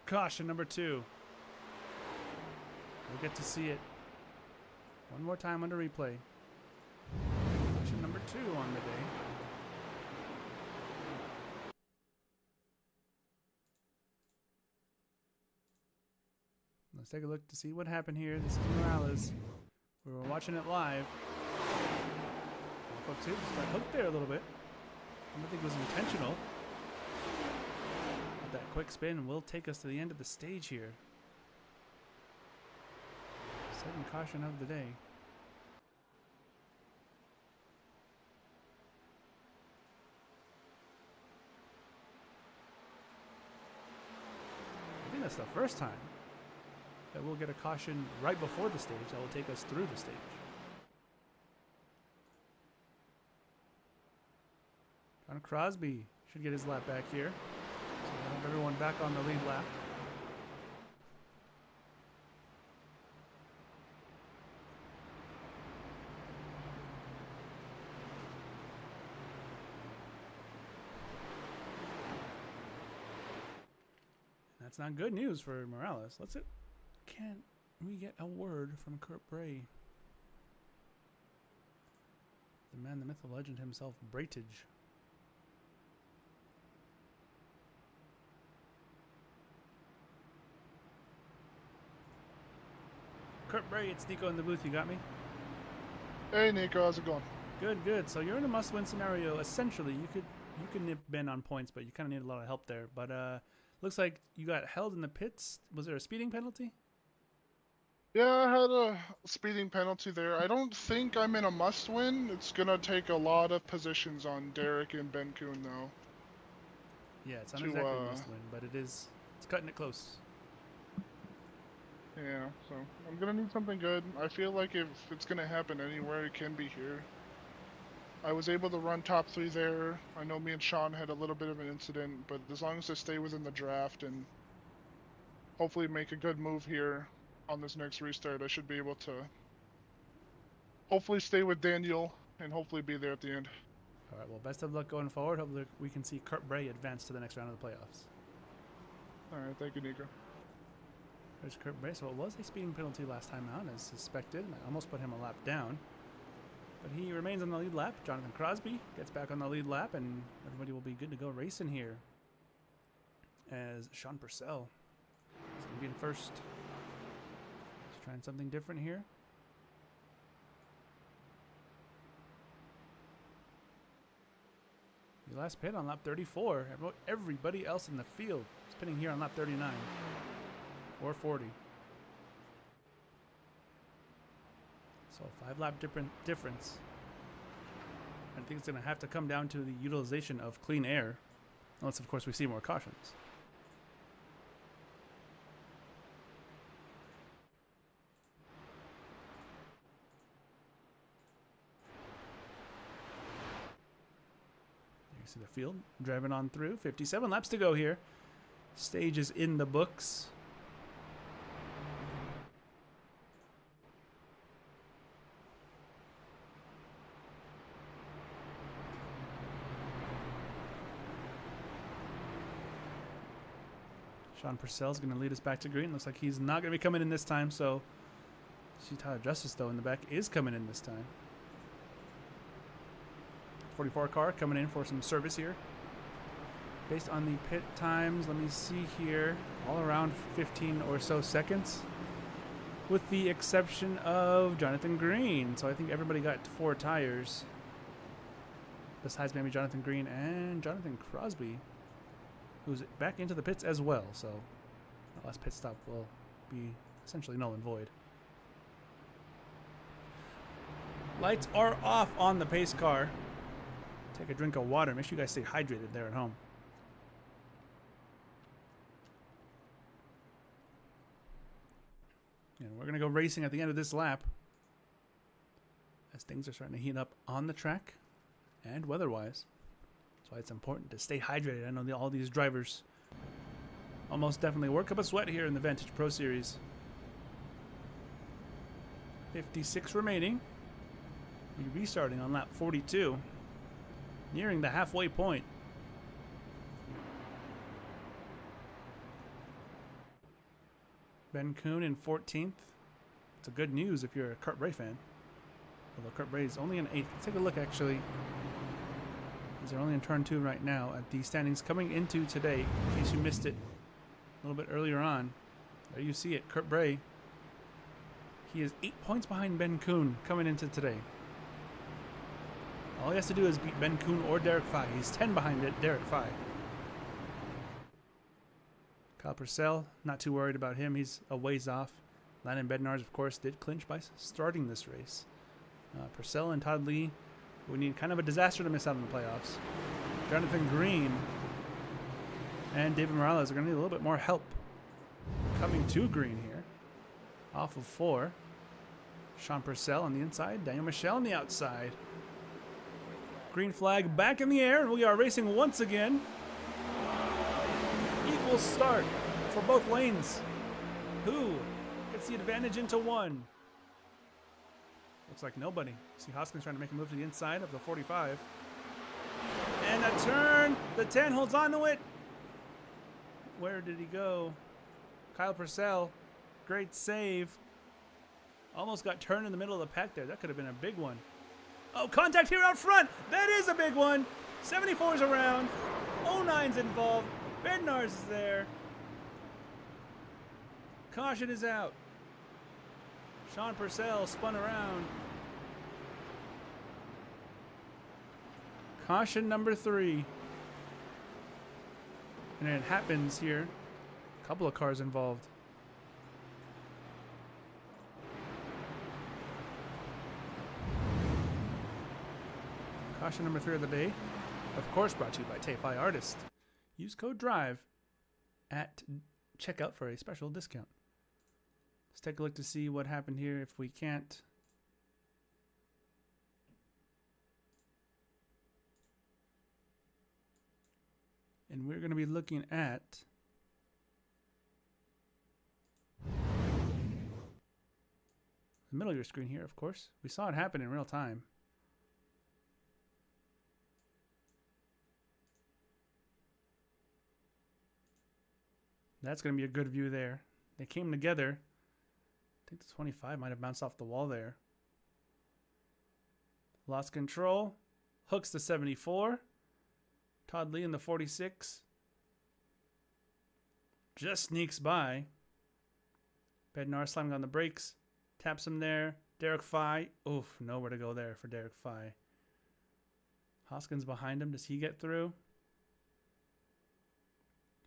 Caution number 2. We'll get to see it one more time under replay. Caution number 2 on the day. Let's take a look to see what happened here. This is Morales. We were watching it live. Off of 2, just got hooked there a little bit. I don't think it was intentional. But that quick spin will take us to the end of the stage here. Second caution of the day. I think that's the first time that we'll get a caution right before the stage that will take us through the stage. John Crosby should get his lap back here. So we'll have everyone back on the lead lap. That's not good news for Morales. Can we get a word from Kurt Bray? The man, the myth, the legend himself, Vantage. Kurt Bray, it's Nico in the booth. You got me? Hey Nico, how's it going? Good, good. So you're in a must-win scenario. Essentially, you could nip Ben on points, but you kind of need a lot of help there. But looks like you got held in the pits. Was there a speeding penalty? Yeah, I had a speeding penalty there. I don't think I'm in a must-win. It's gonna take a lot of positions on Derek and Ben Kuhn, though. Yeah, it's not exactly a must-win, but it's cutting it close. Yeah, so I'm gonna need something good. I feel like if it's gonna happen anywhere, it can be here. I was able to run top 3 there. I know me and Sean had a little bit of an incident, but as long as I stay within the draft and hopefully make a good move here on this next restart, I should be able to hopefully stay with Daniel and hopefully be there at the end. All right, well, best of luck going forward. Hopefully we can see Kurt Bray advance to the next round of the playoffs. All right, thank you, Nico. There's Kurt Bray. So it was a speeding penalty last time out, as suspected, and I almost put him a lap down. But he remains on the lead lap. Jonathan Crosby gets back on the lead lap, and everybody will be good to go racing here. As Sean Purcell is going to be in first. He's trying something different here. The last pit on lap 34. Everybody else in the field is pitting here on lap 39 or 40. So 5-lap difference. I think it's going to have to come down to the utilization of clean air, unless of course we see more cautions. There you see the field driving on through. 57 laps to go here. Stage is in the books. Sean Purcell's going to lead us back to green. Looks like he's not going to be coming in this time, so see Tyler Justice, though, in the back is coming in this time. 44 car coming in for some service here. Based on the pit times, let me see here, all around 15 or so seconds, with the exception of Jonathan Green. So I think everybody got 4 tires, besides maybe Jonathan Green and Jonathan Crosby, who's back into the pits as well. So the last pit stop will be essentially null and void. Lights are off on the pace car. Take a drink of water. Make sure you guys stay hydrated there at home. And we're going to go racing at the end of this lap, as things are starting to heat up on the track and weather-wise. That's why it's important to stay hydrated. I know all these drivers almost definitely work up a sweat here in the Vantage Pro Series. 56 remaining. We're restarting on lap 42, nearing the halfway point. Ben Kuhn in 14th. It's a good news if you're a Kurt Bray fan. Although Kurt Bray is only in 8th. Let's take a look, actually. They're only in turn 2 right now at the standings coming into today. In case you missed it a little bit earlier on. There you see it. Kurt Bray. He is 8 points behind Ben Kuhn coming into today. All he has to do is beat Ben Kuhn or Derek Fye. He's 10 behind Derek Fye. Kyle Purcell, not too worried about him. He's a ways off. Landon Bednarz, of course, did clinch by starting this race. Purcell and Todd Lee would need kind of a disaster to miss out on the playoffs. Jonathan Green and David Morales are going to need a little bit more help coming to green here. Off of 4. Sean Purcell on the inside. Daniel Michel on the outside. Green flag back in the air, and we are racing once again. Equal start for both lanes. Who gets the advantage into 1? Looks like nobody. See Hoskins trying to make a move to the inside of the 45. And a turn. The 10 holds on to it. Where did he go? Kyle Purcell. Great save. Almost got turned in the middle of the pack there. That could have been a big one. Oh, contact here out front. That is a big one. 74's around. 09's involved. Bednarz is there. Caution is out. Sean Purcell spun around. Caution number 3. And it happens here. A couple of cars involved. Caution number 3 of the day. Of course, brought to you by Tayfi Artist. Use code DRIVE at checkout for a special discount. Let's take a look to see what happened here if we can't. And we're going to be looking at the middle of your screen here, of course. We saw it happen in real time. That's going to be a good view there. They came together. I think the 25 might have bounced off the wall there. Lost control. Hooks the 74. Todd Lee in the 46. Just sneaks by. Bednar slamming on the brakes. Taps him there. Derek Fye. Oof, nowhere to go there for Derek Fye. Hoskins behind him. Does he get through?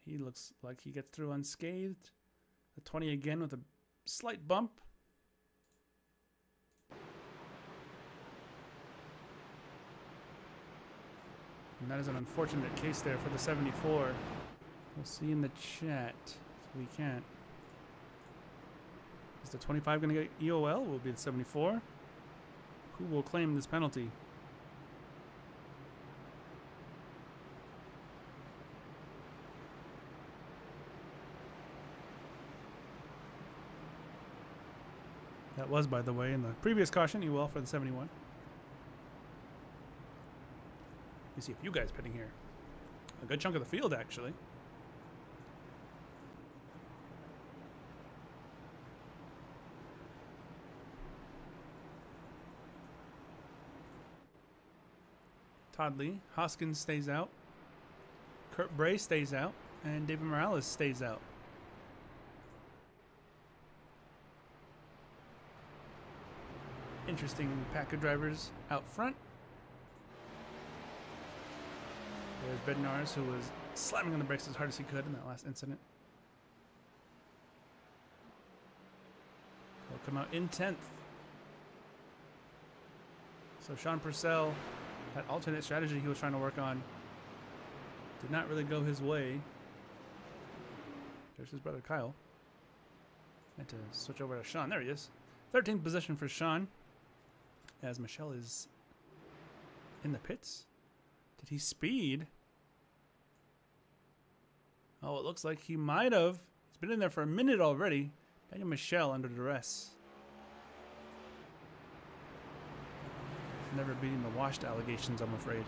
He looks like he gets through unscathed. The 20 again with a slight bump. And that is an unfortunate case there for the 74. We'll see in the chat if we can't. Is the 25 going to get EOL? Will be the 74. Who will claim this penalty? That was, by the way, in the previous caution, EOL for the 71. You see a few guys pitting here. A good chunk of the field, actually. Todd Lee. Hoskins stays out. Kurt Bray stays out. And David Morales stays out. Interesting pack of drivers out front. There's Bednarz, who was slamming on the brakes as hard as he could in that last incident. He'll come out in 10th. So Sean Purcell, that alternate strategy he was trying to work on, did not really go his way. There's his brother Kyle. Had to switch over to Sean. There he is. 13th position for Sean, as Michelle is in the pits. Did he speed? Oh, it looks like he might have. He's been in there for a minute already. Daniel Michelle under duress. Never beating the washed allegations, I'm afraid.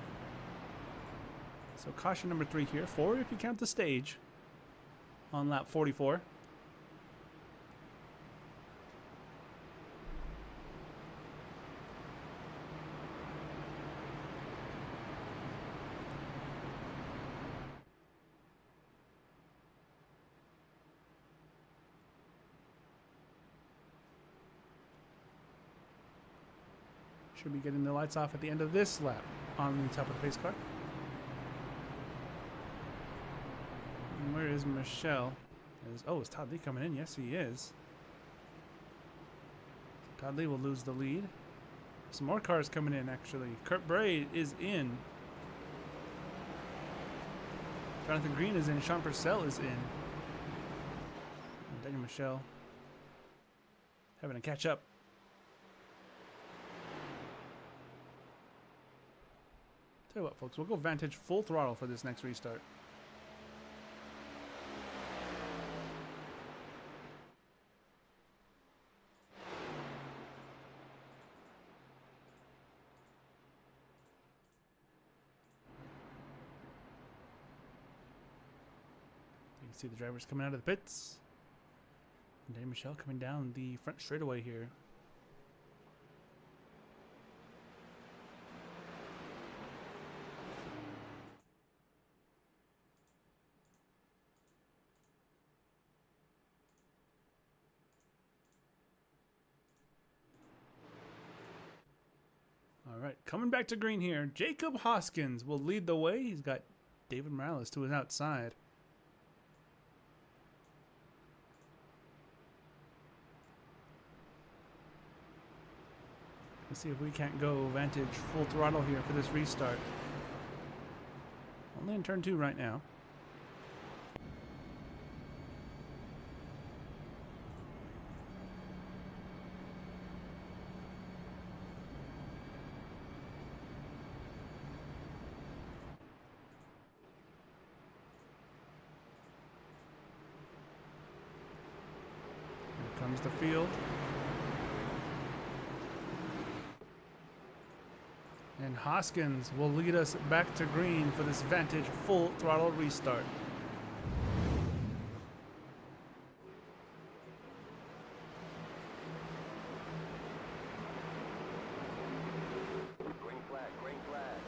So caution number 3 here. 4 if you count the stage. On lap 44. Should be getting the lights off at the end of this lap on the top of the pace car. And where is Michelle? Oh, is Todd Lee coming in? Yes, he is. Todd Lee will lose the lead. Some more cars coming in, actually. Kurt Bray is in. Jonathan Green is in. Sean Purcell is in. And Daniel Michelle having to catch up. Tell you what, folks, we'll go Vantage full throttle for this next restart. You can see the drivers coming out of the pits. And Daniel Michelle coming down the front straightaway here. All right, coming back to green here. Jacob Hoskins will lead the way. He's got David Morales to his outside. Let's see if we can't go Vantage full throttle here for this restart. Only in turn 2 right now. Comes the field. And Hoskins will lead us back to green for this Vantage full throttle restart. Green flag, green flag.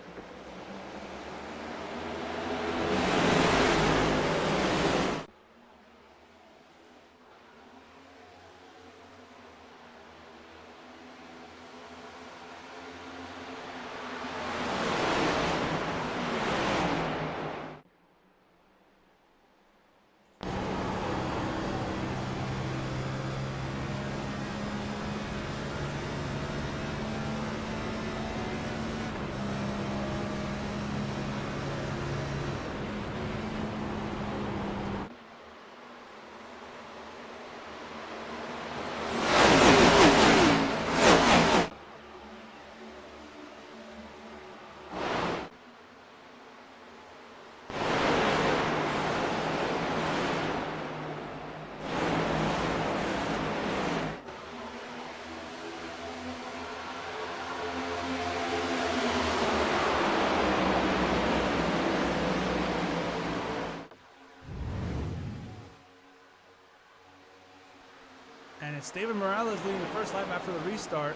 And it's David Morales leading the first lap after the restart.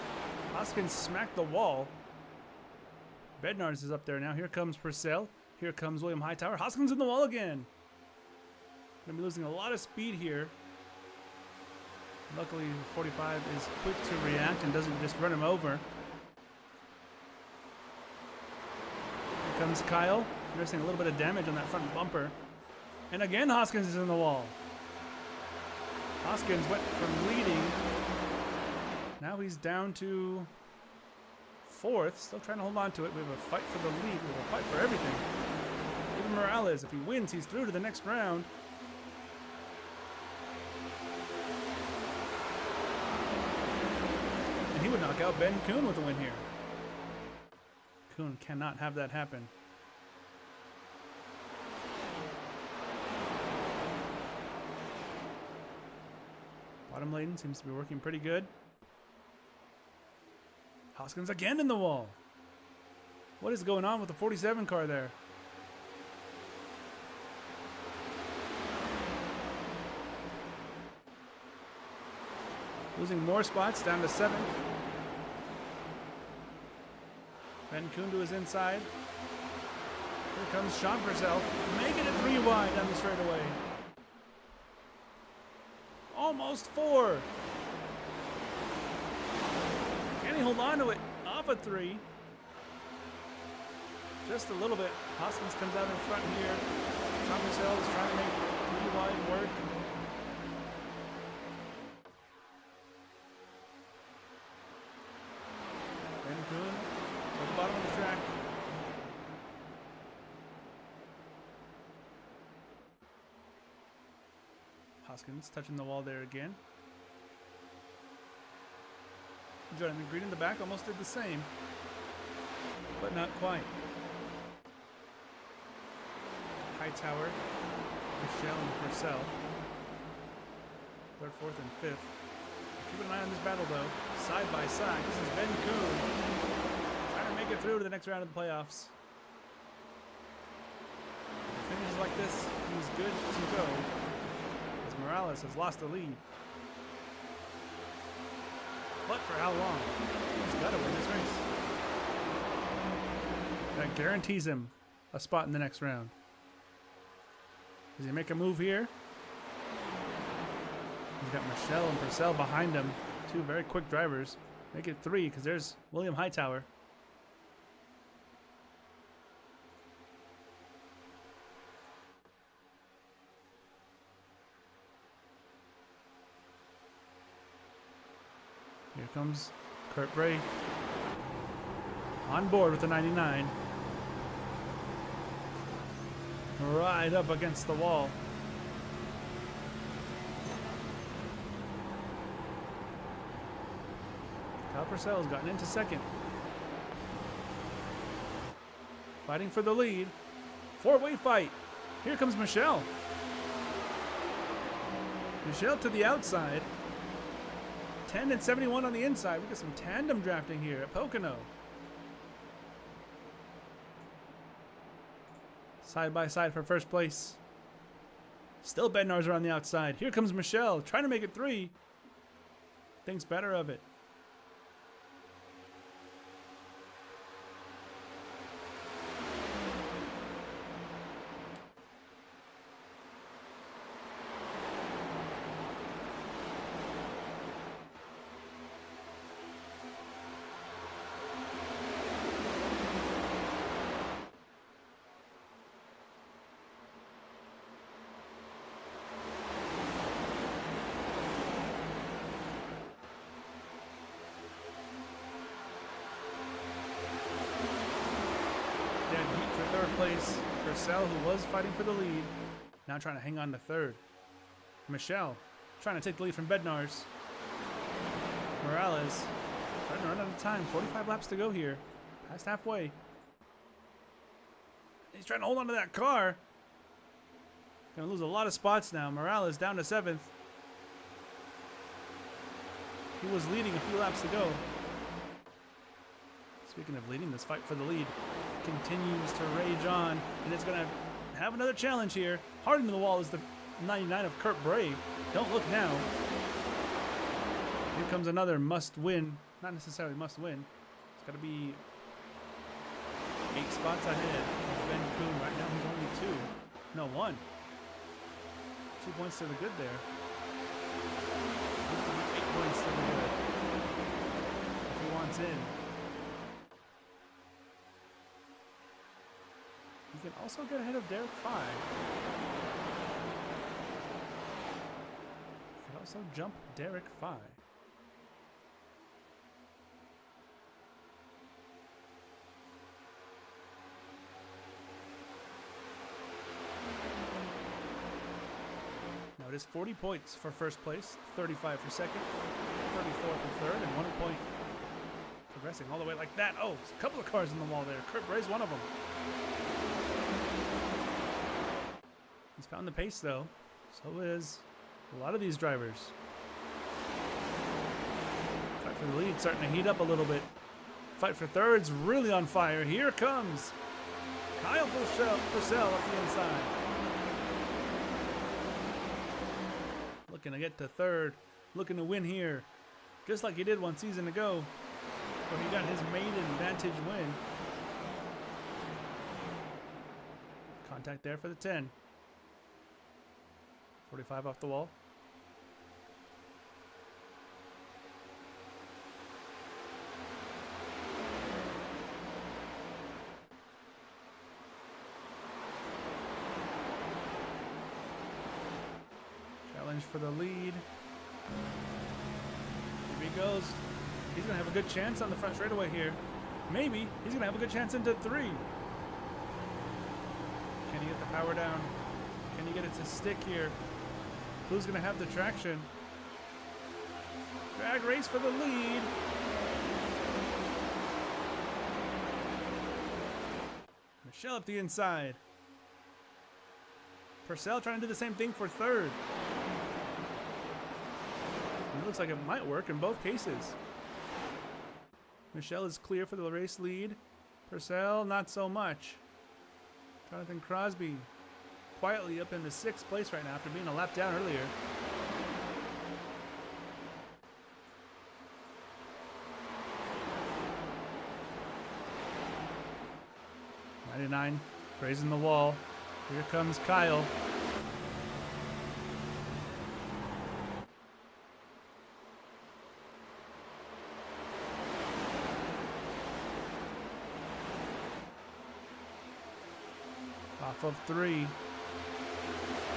Hoskins smacked the wall. Bednarz is up there now. Here comes Purcell. Here comes William Hightower. Hoskins in the wall again. Gonna be losing a lot of speed here. Luckily, 45 is quick to react and doesn't just run him over. Here comes Kyle, nursing a little bit of damage on that front bumper. And again, Hoskins is in the wall. Hoskins went from leading. Now he's down to 4th, still trying to hold on to it. We have a fight for the lead. We have a fight for everything. Even Morales, if he wins, he's through to the next round. And he would knock out Ben Kuhn with a win here. Kuhn cannot have that happen. Bottom lane seems to be working pretty good. Hoskins again in the wall. What is going on with the 47 car there? Losing more spots, down to 7th. Ben Kuhn to his inside. Here comes Sean Purcell, making it 3 wide down the straightaway. Almost 4. Can he hold on to it? Off of 3. Just a little bit. Hoskins comes out in front here. Sean Purcell is trying to make 3 wide work. Ben Kuhn to the bottom of the track. Hoskins touching the wall there again. Jonathan Green in the back almost did the same, but not quite. Hightower, Michelle, and Purcell. 3rd, 4th, and 5th. Keep an eye on this battle though. Side by side. This is Ben Kuhn trying to make it through to the next round of the playoffs. If it finishes like this, he's good to go. As Morales has lost the lead. But for how long? He's got to win this race. That guarantees him a spot in the next round. Does he make a move here? He's got Michelle and Purcell behind him. 2 very quick drivers. Make it 3 because there's William Hightower. Here comes Kurt Bray on board with the 99. Right up against the wall. Kyle Purcell's gotten into 2nd. Fighting for the lead. 4-way fight. Here comes Michelle. Michelle to the outside. 10 and 71 on the inside. We got some tandem drafting here at Pocono. Side by side for first place. Still Bednarz are on the outside. Here comes Michelle trying to make it 3. Thinks better of it. Place Purcell, who was fighting for the lead, now trying to hang on to 3rd. Michelle trying to take the lead from Bednarz. Morales trying to run out of time. 45 laps to go here. Past halfway. He's trying to hold on to that car. Gonna lose a lot of spots now. Morales down to 7th. He was leading a few laps to go. Speaking of leading, this fight for the lead continues to rage on, and it's going to have another challenge here. Hard into the wall is the 99 of Kurt Bray. Don't look now. Here comes another must win. Not necessarily must win. It's got to be 8 spots ahead of Ben Kuhn. Right now he's only 2. No, 1. 2 points to the good there. Needs to be 8 points to the good if he wants in. He can also get ahead of Derek 5. He can also jump Derek 5. Now it is 40 points for first place, 35 for second, 34 for third, and 1 point progressing all the way like that. Oh, a couple of cars in the wall there. Kurt Bray's one of them. He's found the pace though. So is a lot of these drivers. Fight for the lead starting to heat up a little bit. Fight for third's really on fire. Here comes Kyle Purcell up the inside. Looking to get to third. Looking to win here. Just like he did 1 season ago, where he got his maiden Vantage win. Contact there for the 10. 45 off the wall. Challenge for the lead. Here he goes. He's going to have a good chance on the front straightaway here. Maybe he's going to have a good chance into 3. Can he get the power down? Can he get it to stick here? Who's going to have the traction? Drag race for the lead. Michelle up the inside. Purcell trying to do the same thing for third. It looks like it might work in both cases. Michelle is clear for the race lead. Purcell, not so much. Jonathan Crosby quietly up in the 6th place right now after being a lap down earlier. '99 grazing the wall. Here comes Kyle. Off of 3.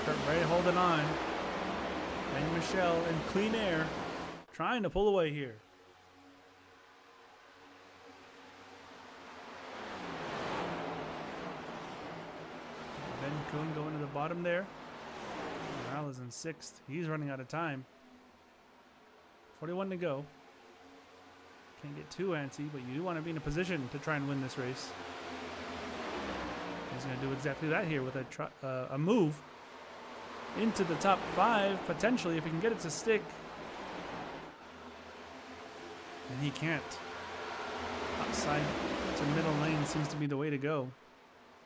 Kurt Bray holding on. And Michelle in clean air, trying to pull away here. Ben Kuhn going to the bottom there. Morales in 6th. He's running out of time. 41 to go. Can't get too antsy, but you do want to be in a position to try and win this race. He's going to do exactly that here with a move into the top 5, potentially, if he can get it to stick. And he can't. Outside to middle lane seems to be the way to go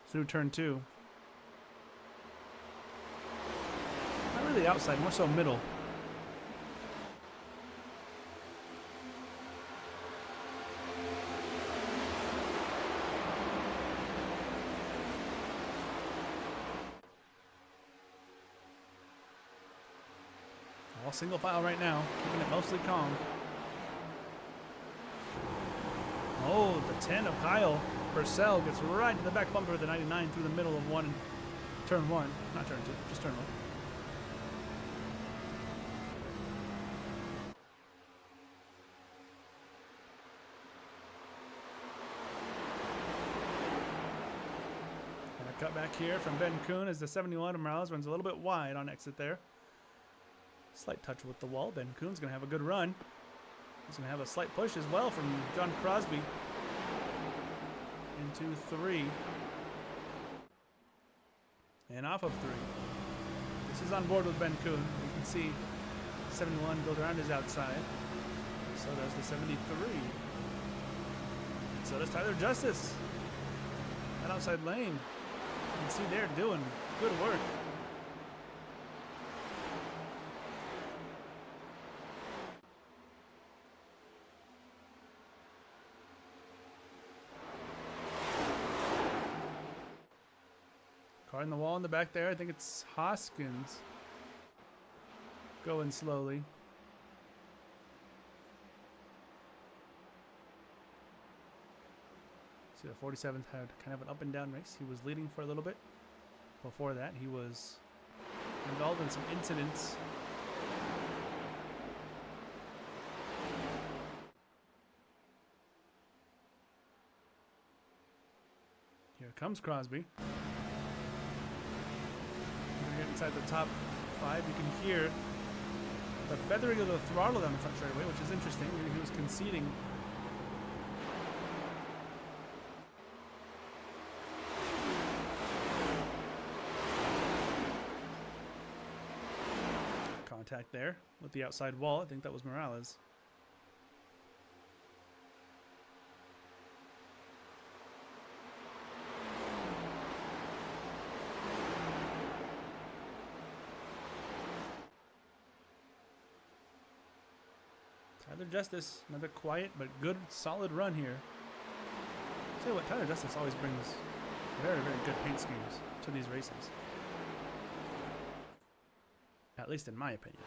through turn 2. Not really outside, more so middle. All single file right now, keeping it mostly calm. Oh, the 10 of Kyle Purcell gets right to the back bumper of the 99 through the middle of turn 1, not turn 2, just turn 1. And a cut back here from Ben Kuhn as the 71 of Morales runs a little bit wide on exit there. Slight touch with the wall. Ben Kuhn's going to have a good run. He's going to have a slight push as well from John Crosby into 3. And off of 3. This is on board with Ben Kuhn. You can see 71 goes around his outside. So does the 73. And so does Tyler Justice. That outside lane. You can see they're doing good work. Car in the wall in the back there. I think it's Hoskins going slowly. See, the 47th had kind of an up and down race. He was leading for a little bit. Before that, he was involved in some incidents. Here comes Crosby. When we get inside the top 5, you can hear the feathering of the throttle down the front straightaway, which is interesting. He was conceding. Contact there with the outside wall. I think that was Morales. Tyler Justice, another quiet but good, solid run here. Tell you what, Tyler Justice always brings very, very good paint schemes to these races. At least in my opinion.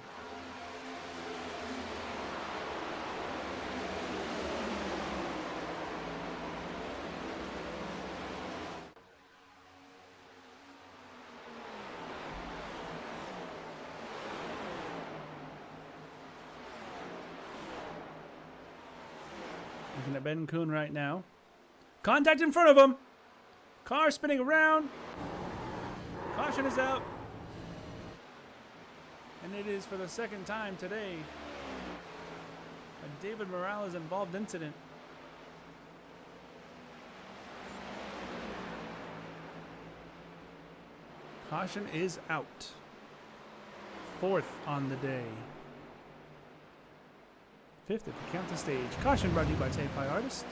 Looking at Ben Kuhn right now. Contact in front of him. Car spinning around. Caution is out. And it is for the second time today a David Morales involved incident. Caution is out. 4th on the day. 5th if you count the stage. Caution brought to you by Tape High Artist.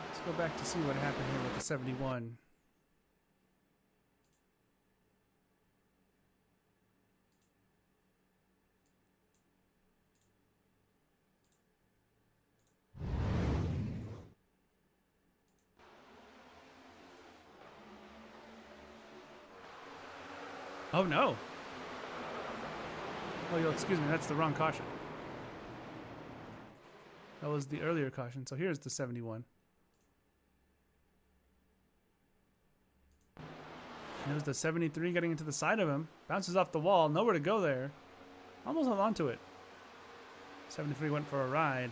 Let's go back to see what happened here with the 71. Oh no. Oh, yo, excuse me, that's the wrong caution. That was the earlier caution. So here's the 71. There's the 73 getting into the side of him. Bounces off the wall. Nowhere to go there. Almost held onto it. 73 went for a ride.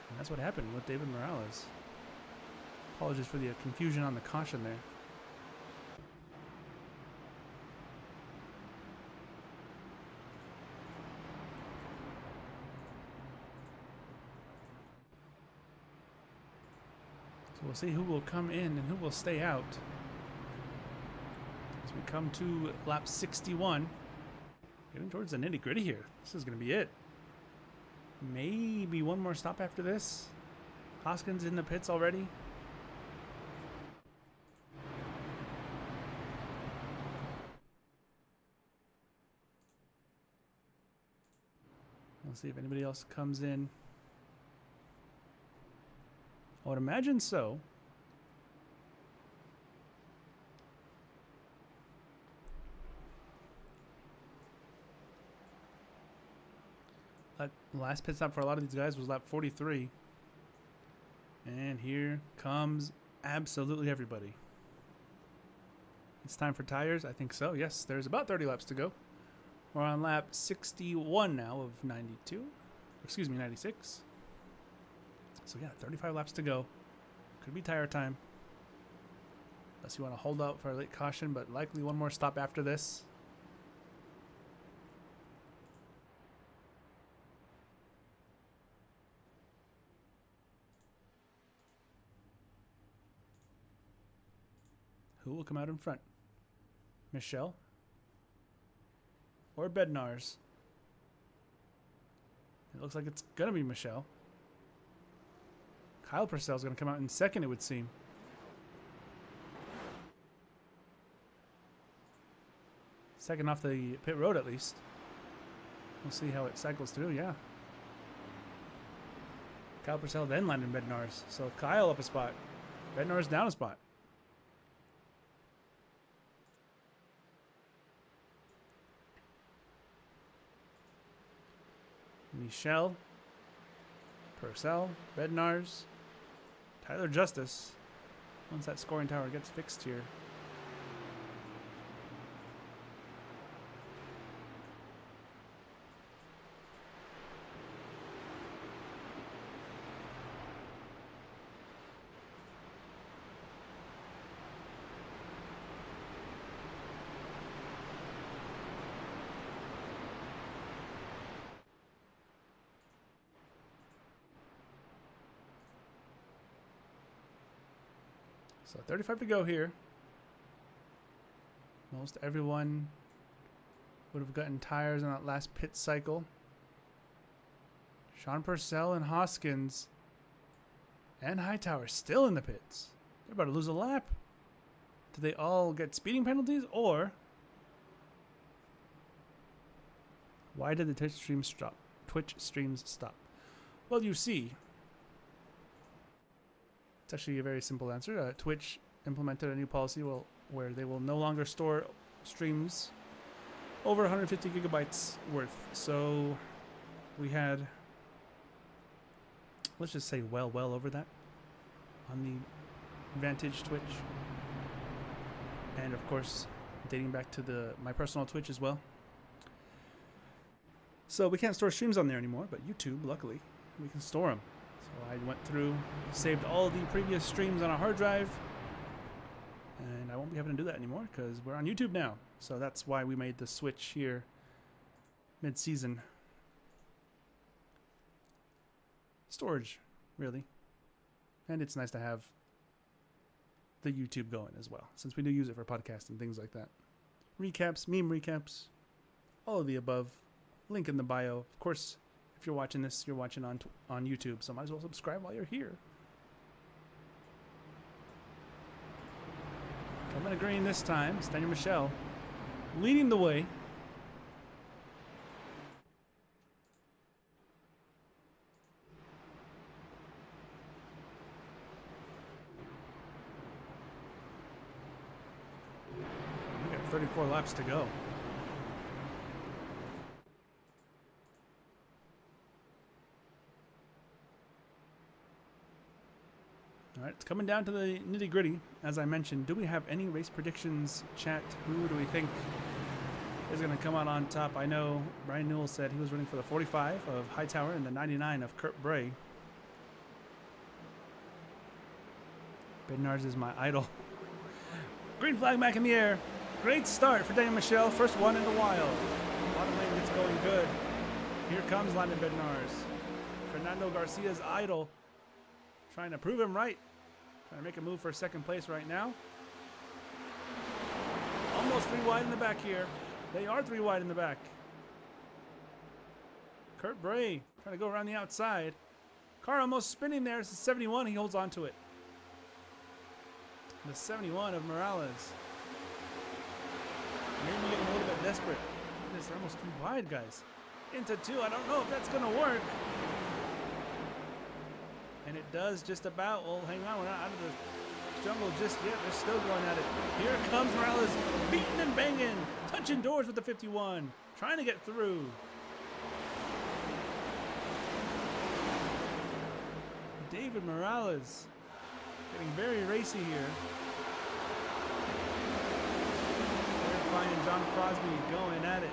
And that's what happened with David Morales. Apologies for the confusion on the caution there. So we'll see who will come in and who will stay out. As we come to lap 61. Getting towards the nitty gritty here. This is going to be it. Maybe one more stop after this. Hoskins in the pits already. We'll see if anybody else comes in. I would imagine so. Last pit stop for a lot of these guys was lap 43. And here comes absolutely everybody. It's time for tires. I think so. Yes, there's about 30 laps to go. We're on lap 61 now of 92. Excuse me, 96. So yeah, 35 laps to go. Could be tire time. Unless you want to hold out for a late caution, but likely one more stop after this. Who will come out in front? Michelle? Or Bednar's? It looks like it's going to be Michelle. Kyle Purcell's going to come out in second, it would seem. Second off the pit road, at least. We'll see how it cycles through, yeah. Kyle Purcell then landed Bednar's. So Kyle up a spot. Bednar's down a spot. Michelle, Purcell, Bednars, Tyler Justice. Once that scoring tower gets fixed here. So 35 to go here. Most everyone would have gotten tires on that last pit cycle. Sean Purcell and Hoskins and Hightower still in the pits. They're about to lose a lap. Do they all get speeding penalties, or why did the Twitch streams stop? Well, you see, it's actually a very simple answer. Twitch implemented a new policy where they will no longer store streams over 150 gigabytes worth. So we had, let's just say well over that on the Vantage Twitch. And of course, dating back to my personal Twitch as well. So we can't store streams on there anymore, but YouTube, luckily, we can store them. So I went through, saved all the previous streams on a hard drive, and I won't be having to do that anymore because we're on YouTube now. So that's why we made the switch here mid-season. Storage, really. And it's nice to have the YouTube going as well, since we do use it for podcasts and things like that. Recaps, meme recaps, all of the above. Link in the bio. Of course, if you're watching this, you're watching on YouTube, so might as well subscribe while you're here. Coming to green this time. It's Daniel Michelle leading the way. We got 34 laps to go. All right, it's coming down to the nitty-gritty. As I mentioned, do we have any race predictions, chat? Who do we think is going to come out on top? I know Brian Newell said he was running for the 45 of Hightower and the 99 of Kurt Bray. Bednarz is my idol. Green flag back in the air. Great start for Daniel Michelle. First one in a while. Bottom lane gets going good. Here comes Landon Bednarz. Fernando Garcia's idol. Trying to prove him right. Trying to make a move for second place right now. Almost 3 wide in the back here. They are 3 wide in the back. Kurt Bray trying to go around the outside. Car almost spinning there. It's a 71. He holds on to it. The 71 of Morales. Maybe getting a little bit desperate. They're almost 3 wide, guys. Into 2. I don't know if that's going to work. And it does just about. Well, hang on, we're not out of the jungle just yet. They're still going at it. Here comes Morales, beating and banging, touching doors with the 51, trying to get through. David Morales getting very racy here. They're finding John Crosby going at it.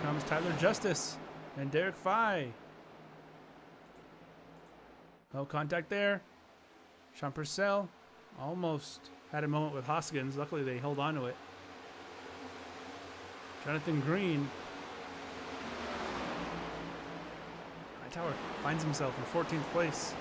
Comes Tyler Justice and Derek Fye. No contact there. Sean Purcell almost had a moment with Hoskins. Luckily, they held on to it. Jonathan Green. Hightower finds himself in 14th place.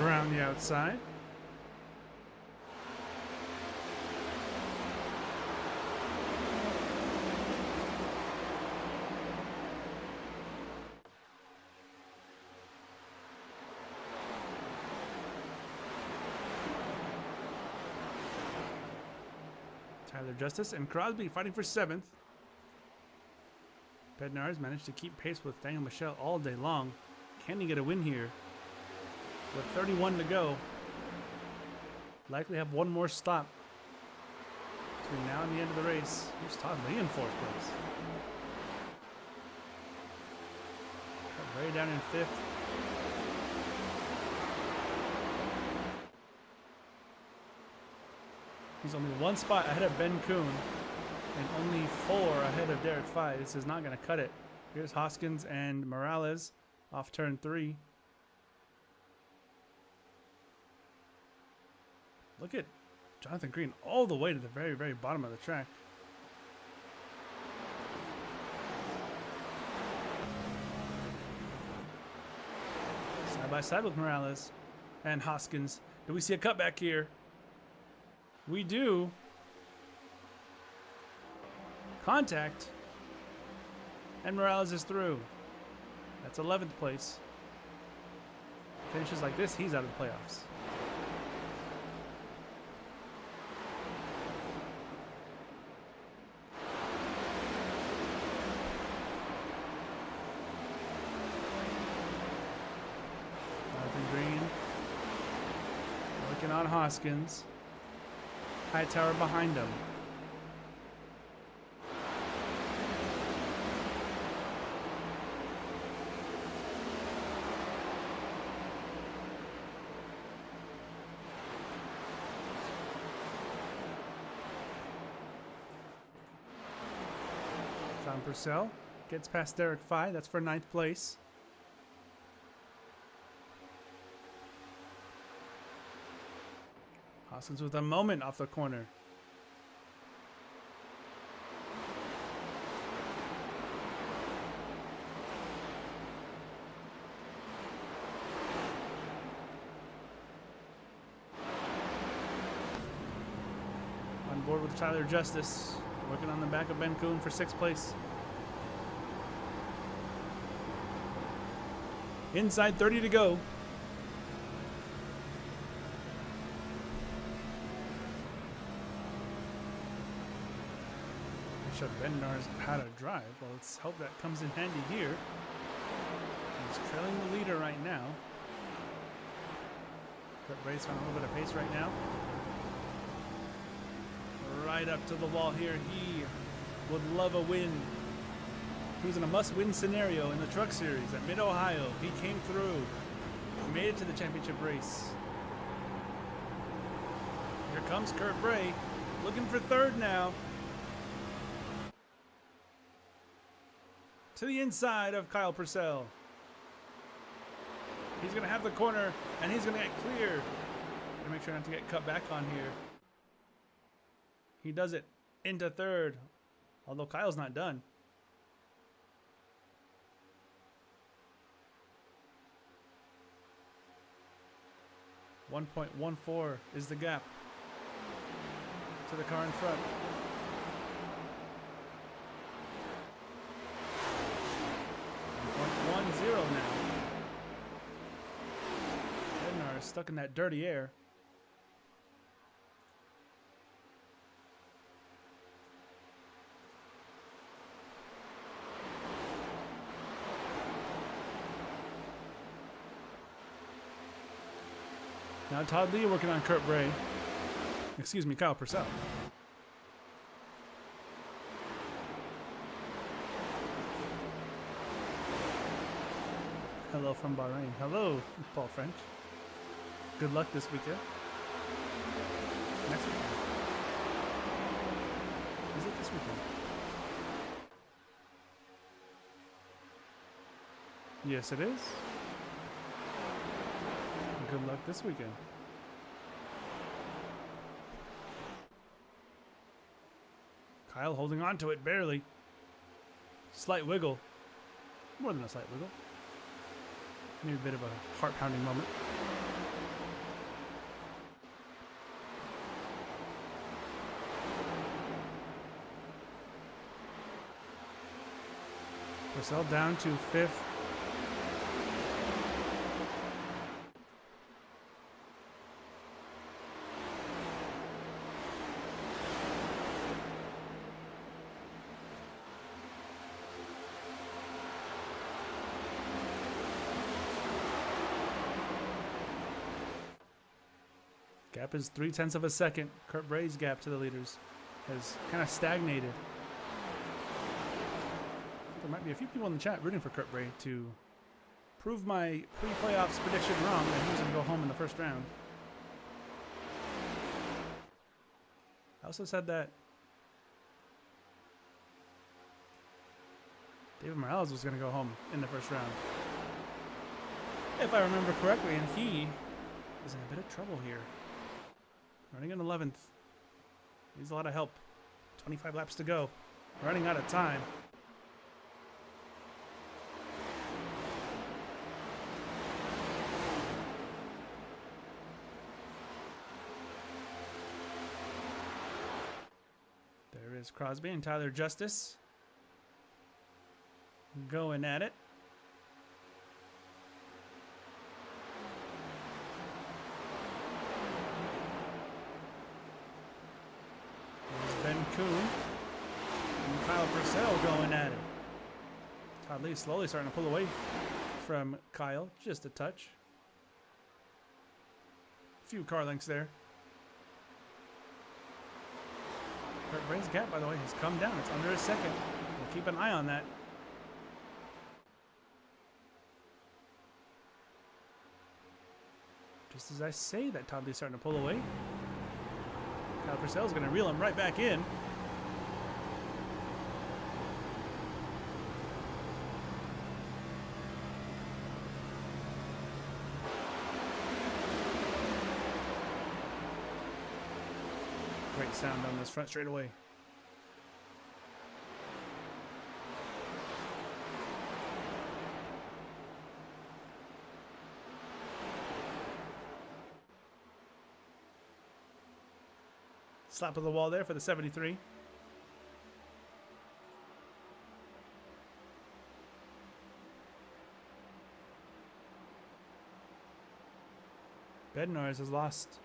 Around the outside. Tyler Justice and Crosby fighting for 7th. Bednar's managed to keep pace with Daniel Michel all day long. Can he get a win here? With 31 to go. Likely have one more stop between now and the end of the race. Here's Todd Lee in 4th place. Ray down in 5th. He's only 1 spot ahead of Ben Kuhn and only 4 ahead of Derek Fye. This is not going to cut it. Here's Hoskins and Morales off turn 3. Look at Jonathan Green all the way to the very, very bottom of the track. Side by side with Morales and Hoskins. Do we see a cutback here? We do. Contact. And Morales is through. That's 11th place. Finishes like this, he's out of the playoffs. Green working on Hoskins. Hightower behind him. Tom Purcell gets past Derek Fye. That's for 9th place. Hoskins with a moment off the corner. On board with Tyler Justice, working on the back of Ben Kuhn for 6th place. Inside 30 to go. Showed Bednar's how to drive. Well, let's hope that comes in handy here. He's trailing the leader right now. Kurt Bray's on a little bit of pace right now. Right up to the wall here. He would love a win. He was in a must-win scenario in the Truck Series at Mid-Ohio. He came through. He made it to the championship race. Here comes Kurt Bray, looking for 3rd now. To the inside of Kyle Purcell. He's going to have the corner, and he's going to get clear. Gotta make sure not to get cut back on here. He does it into 3rd, although Kyle's not done. .14 is the gap to the car in front. 1-0 now. Bednar is stuck in that dirty air. Now Todd Lee working on Kurt Bray. Excuse me, Kyle Purcell. Hello from Bahrain. Hello, Paul French. Good luck this weekend. Next weekend. Is it this weekend? Yes, it is. Good luck this weekend. Kyle holding on to it barely. Slight wiggle. More than a slight wiggle. Maybe a bit of a heart-pounding moment. Purcell down to 5th. Gap is 0.3 of a second. Kurt Bray's gap to the leaders has kind of stagnated. There might be a few people in the chat rooting for Kurt Bray to prove my pre-playoffs prediction wrong that he was going to go home in the first round. I also said that David Morales was going to go home in the first round, if I remember correctly, and he is in a bit of trouble here. Running in 11th. Needs a lot of help. 25 laps to go. Running out of time. There is Crosby and Tyler Justice going at it. Ben Kuhn and Kyle Purcell going at it. Todd Lee slowly starting to pull away from Kyle, just a touch. A few car lengths there. Kurt Bray's gap, by the way, has come down. It's under a second. We'll keep an eye on that. Just as I say that, Todd Lee's starting to pull away. Kyle Purcell's going to reel him right back in. Great sound on this front straightaway. Slap of the wall there for the 73. Bednarz has lost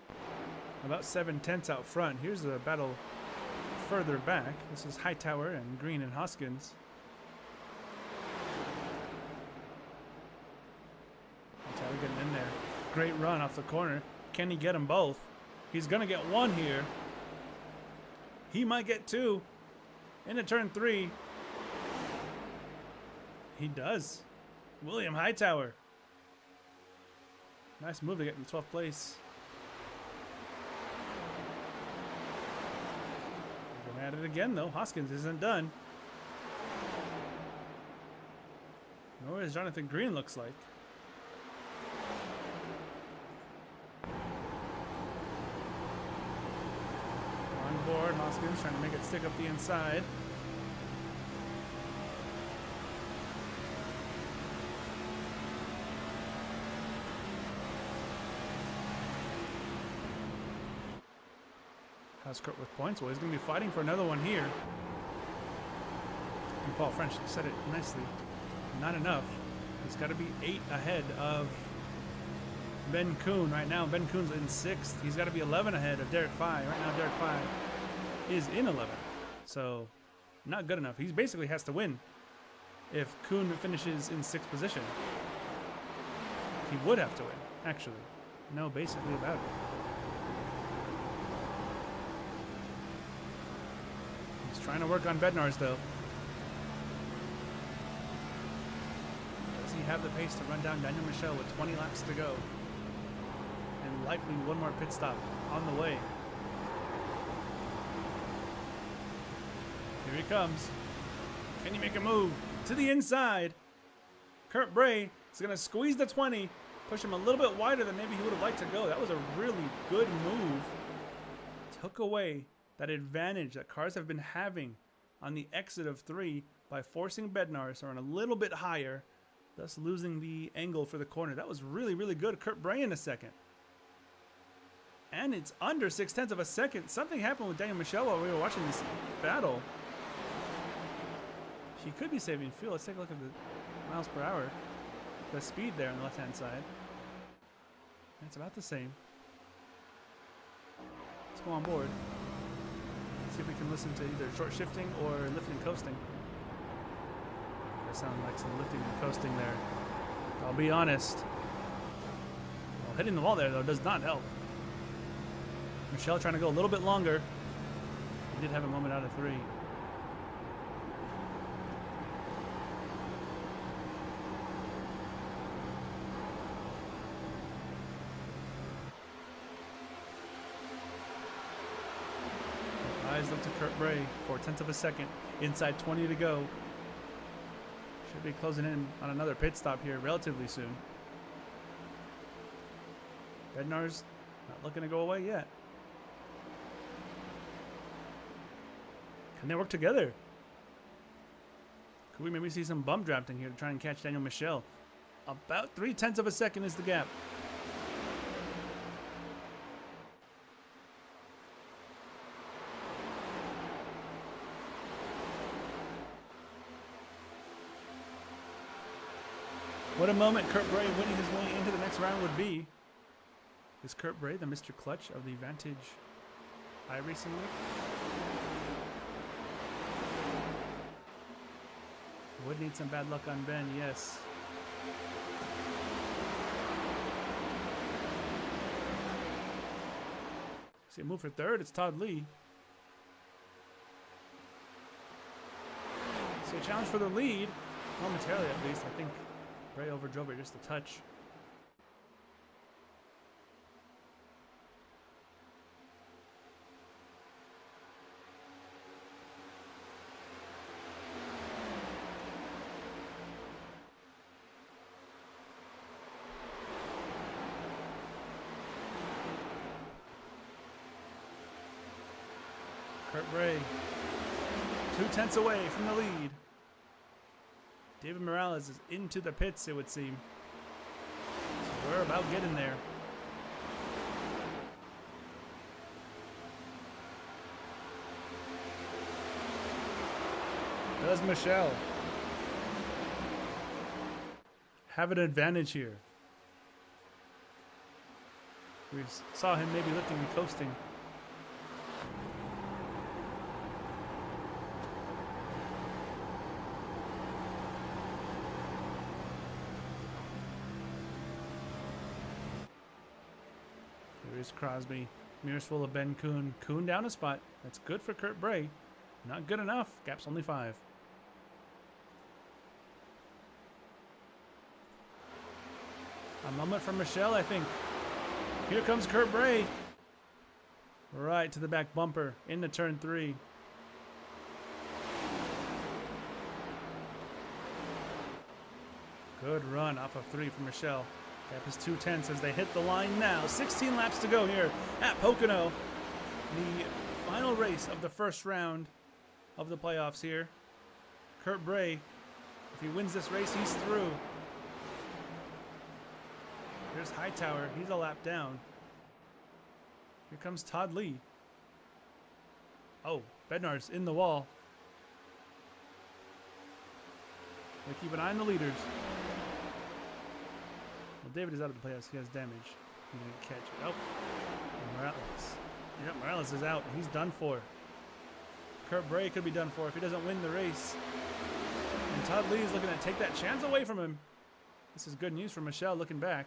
about 7/10 out front. Here's the battle further back. This is Hightower and Green and Hoskins. Hightower getting in there. Great run off the corner. Can he get them both? He's going to get one here. He might get two into turn 3. He does. William Hightower. Nice move to get in 12th place. Going at it again, though. Hoskins isn't done. Nor is Jonathan Green, looks like. Board. Hoskins trying to make it stick up the inside. How's Kurt with points? Well, he's going to be fighting for another one here. And Paul French said it nicely. Not enough. He's got to be 8 ahead of Ben Kuhn right now. Ben Kuhn's in 6th. He's got to be 11 ahead of Derek Fye. Right now, Derek Fye is in 11th. So, not good enough. He basically has to win if Kuhn finishes in 6th position. He would have to win, actually. No, basically about it. He's trying to work on Bednarz, though. Does he have the pace to run down Daniel Michel with 20 laps to go? And likely one more pit stop on the way. Here he comes. Can he make a move to the inside? Kurt Bray is going to squeeze the 20, push him a little bit wider than maybe he would have liked to go. That was a really good move. Took away that advantage that cars have been having on the exit of 3 by forcing Bednarz to run a little bit higher, thus losing the angle for the corner. That was really, really good. Kurt Bray in a second. And it's under 0.6 of a second. Something happened with Daniel Michel while we were watching this battle. He could be saving fuel. Let's take a look at the miles per hour. The speed there on the left-hand side. It's about the same. Let's go on board. See if we can listen to either short shifting or lifting and coasting. That sounds like some lifting and coasting there. I'll be honest. Well, hitting the wall there, though, does not help. Michelle trying to go a little bit longer. He did have a moment out of 3. Eyes look to Kurt Bray, 4/10 of a second, inside 20 to go. Should be closing in on another pit stop here relatively soon. Bednar's not looking to go away yet. Can they work together? Could we maybe see some bump drafting here to try and catch Daniel Michel? About 3/10 of a second is the gap. What a moment Kurt Bray winning his way into the next round would be. Is Kurt Bray the Mr. Clutch of the Vantage iRacing League? Would need some bad luck on Ben, yes. See a move for third, it's Todd Lee. See a challenge for the lead, momentarily at least. I think Bray overdrove it just a touch. Kurt Bray, 2/10 away from the lead. David Morales is into the pits, it would seem. So we're about getting there. Does Michel have an advantage here? We saw him maybe lifting and coasting. Crosby. Mirrors full of Ben Kuhn. Kuhn down a spot. That's good for Kurt Bray. Not good enough. Gap's only 5. A moment for Michel, I think. Here comes Kurt Bray. Right to the back bumper into turn 3. Good run off of 3 for Michel. Gap is 2/10 as they hit the line now. 16 laps to go here at Pocono. The final race of the first round of the playoffs here. Kurt Bray, if he wins this race, he's through. Here's Hightower. He's a lap down. Here comes Todd Lee. Oh, Bednar's in the wall. They keep an eye on the leaders. Well, David is out of the playoffs. He has damage. He didn't catch it. Oh, Morales. Yep, Morales is out. He's done for. Kurt Bray could be done for if he doesn't win the race. And Todd Lee is looking to take that chance away from him. This is good news for Michel looking back.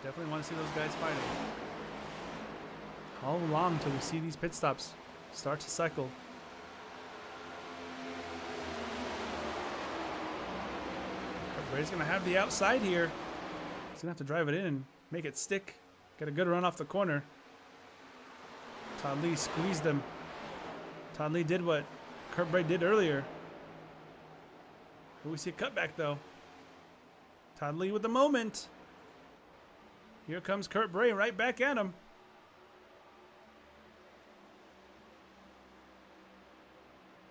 Definitely want to see those guys fighting. How long till we see these pit stops start to cycle? Bray's going to have the outside here. He's going to have to drive it in and make it stick. Get a good run off the corner. Todd Lee squeezed him. Todd Lee did what Kurt Bray did earlier. But we see a cutback though. Todd Lee with the moment. Here comes Kurt Bray right back at him.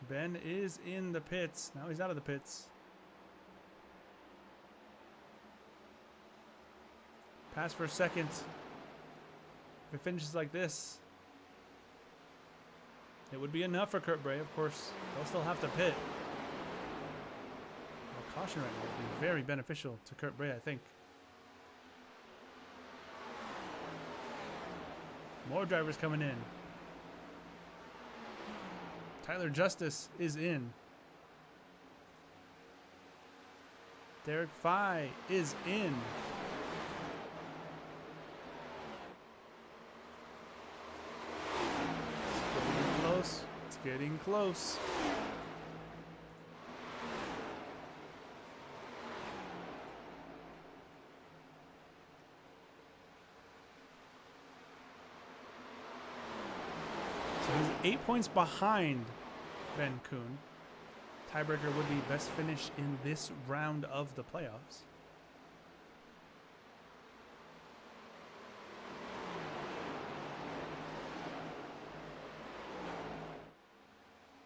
Ben is in the pits. Now he's out of the pits. Pass for second. If it finishes like this, it would be enough for Kurt Bray. Of course, they'll still have to pit. Well, caution right now would be very beneficial to Kurt Bray, I think. More drivers coming in. Tyler Justice is in. Derek Fye is in. getting close. So he's 8 points behind Ben Kuhn. Tiebreaker would be best finish in this round of the playoffs.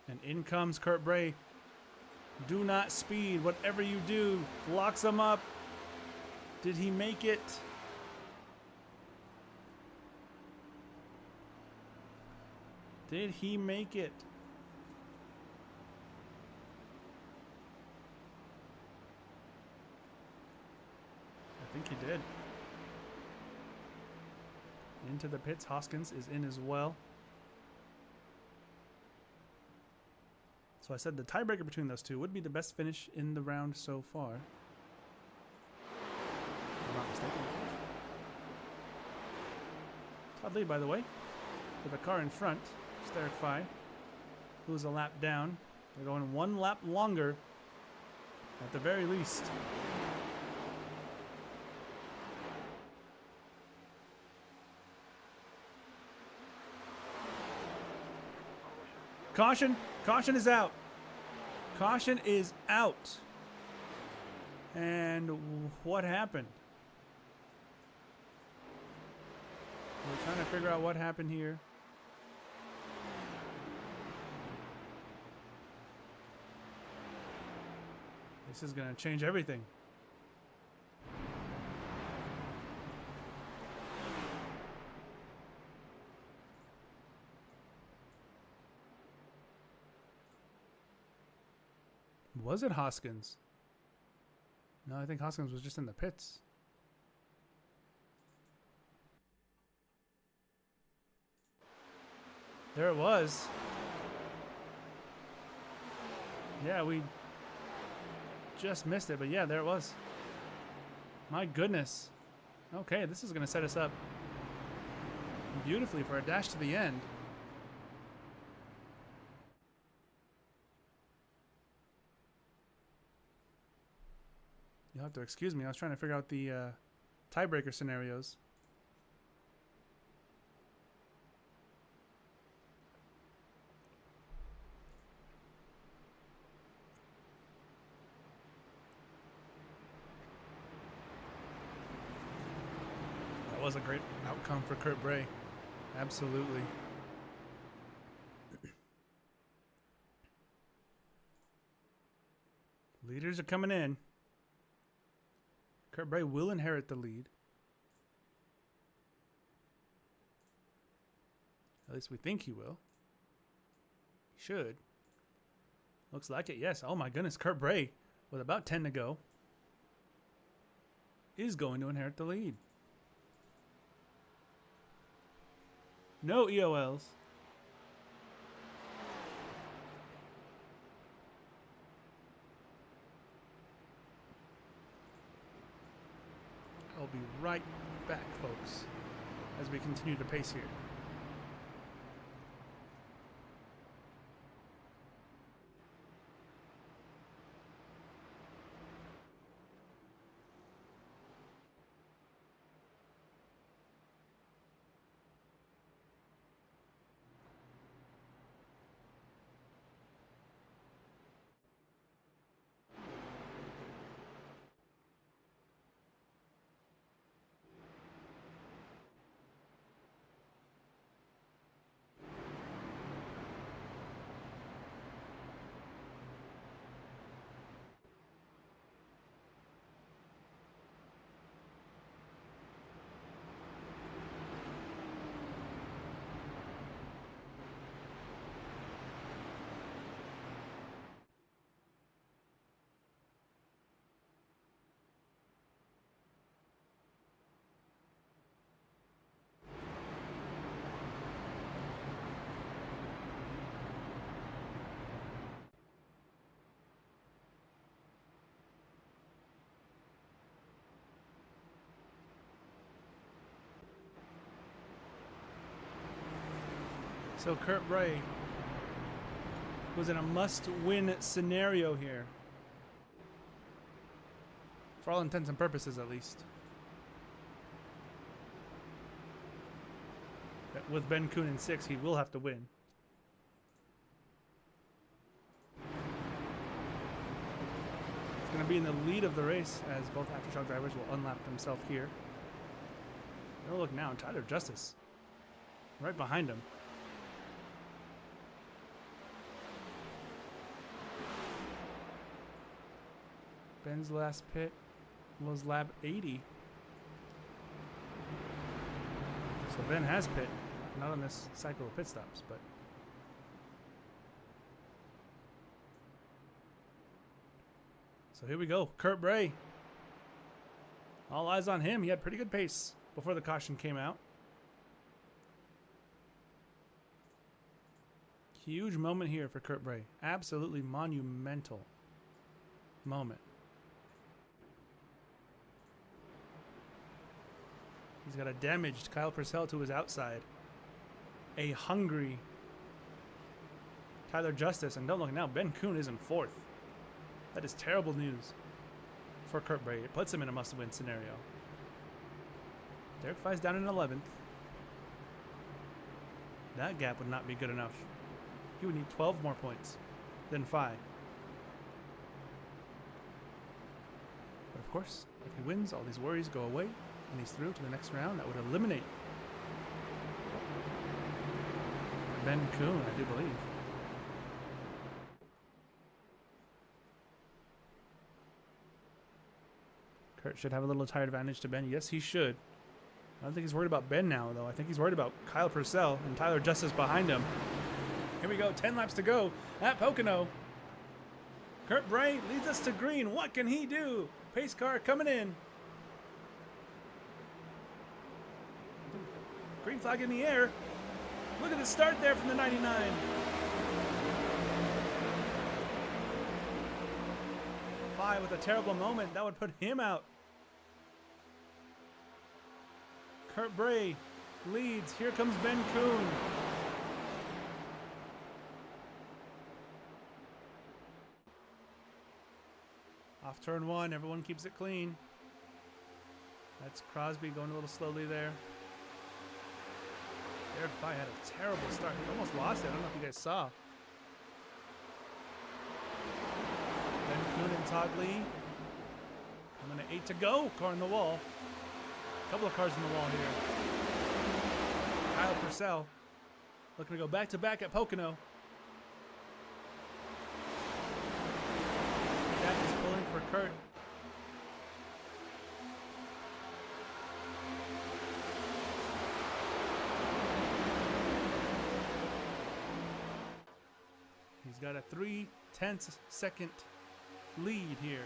And in comes Kurt Bray. Do not speed. Whatever you do, locks him up. Did he make it? Did he make it? I think he did. Into the pits. Hoskins is in as well. So I said the tiebreaker between those two would be the best finish in the round so far. If I'm not mistaken. Todd lead, by the way, with a car in front. Steric Phi, who's a lap down. They're going 1 lap longer at the very least. Caution! Caution is out. Caution is out. And what happened? We're trying to figure out what happened here. This is going to change everything. Was it Hoskins? No, I think Hoskins was just in the pits. There it was. Yeah, we just missed it, but yeah, there it was. My goodness. Okay, this is going to set us up beautifully for a dash to the end. You'll have to excuse me. I was trying to figure out the tiebreaker scenarios. That was a great outcome for Kurt Bray. Absolutely. Leaders are coming in. Kurt Bray will inherit the lead. At least we think he will. He should. Looks like it, yes. Oh my goodness, Kurt Bray, with about 10 to go, is going to inherit the lead. No EOLs. I'll be right back, folks, as we continue to pace here. So Kurt Bray was in a must-win scenario here. For all intents and purposes, at least. But with Ben Kuhn in 6, he will have to win. He's going to be in the lead of the race as both Aftershock drivers will unlap themselves here. Oh, look now, Tyler Justice right behind him. Ben's last pit was lap 80. So Ben has pit. Not on this cycle of pit stops, but... So here we go. Kurt Bray. All eyes on him. He had pretty good pace before the caution came out. Huge moment here for Kurt Bray. Absolutely monumental moment. He's got a damaged Kyle Purcell to his outside. A hungry Tyler Justice. And don't look now, Ben Kuhn is in 4th. That is terrible news for Kurt Bray. It puts him in a must-win scenario. Derek Fry's down in 11th. That gap would not be good enough. He would need 12 more points than Fry. But of course, if he wins, all these worries go away, and he's through to the next round. That would eliminate Ben Kuhn, I do believe. Kurt should have a little tire advantage to Ben. Yes, he should. I don't think he's worried about Ben now, though. I think he's worried about Kyle Purcell and Tyler Justice behind him. Here we go. 10 laps to go at Pocono. Kurt Bray leads us to green. What can he do? Pace car coming in. Green flag in the air. Look at the start there from the 99. Fly with a terrible moment. That would put him out. Kurt Bray leads. Here comes Ben Kuhn. Off turn 1. Everyone keeps it clean. That's Crosby going a little slowly there. Derek Fry had a terrible start. He almost lost it. I don't know if you guys saw. Ben Kuhn and Todd Lee. Coming to 8 to go. Car in the wall. A couple of cars in the wall here. Kyle Purcell looking to go back to back at Pocono. Jack is pulling for Kurt. He's got a 3/10 second lead here.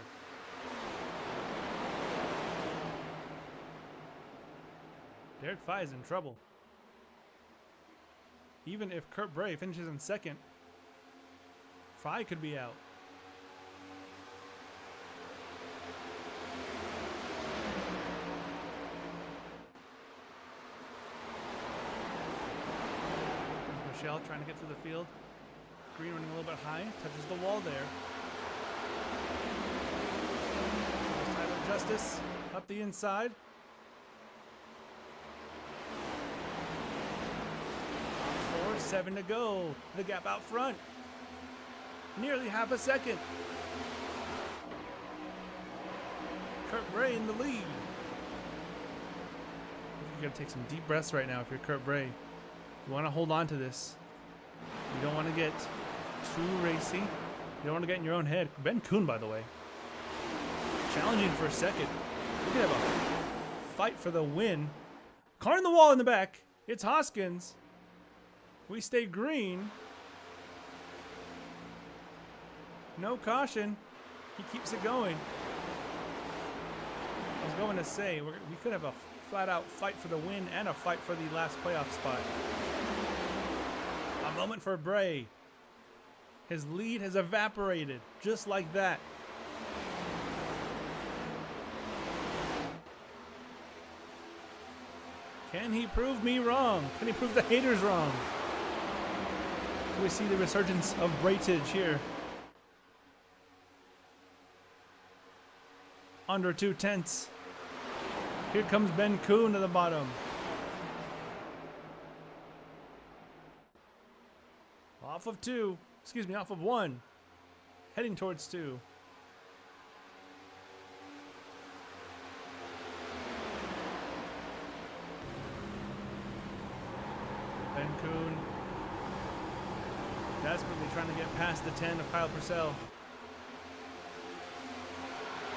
Derek Fry is in trouble. Even if Kurt Bray finishes in 2nd, Fry could be out. There's Michelle trying to get through the field. Green running a little bit high, touches the wall there. There's Tyler Justice up the inside. 4:07 to go. The gap out front. Nearly half a second. Kurt Bray in the lead. You gotta take some deep breaths right now if you're Kurt Bray. You want to hold on to this. You don't want to get too racy. You don't want to get in your own head. Ben Kuhn, by the way, challenging for a second. We could have a fight for the win. Car in the wall in the back. It's Hoskins. We stay green. No caution. He keeps it going. I was going to say, we could have a flat-out fight for the win and a fight for the last playoff spot. A moment for Bray. His lead has evaporated, just like that. Can he prove me wrong? Can he prove the haters wrong? We see the resurgence of Vantage here. Under 2/10. Here comes Ben Kuhn to the bottom. Off of 2. Excuse me, off of 1. Heading towards 2. Ben Kuhn desperately trying to get past the 10 of Kyle Purcell.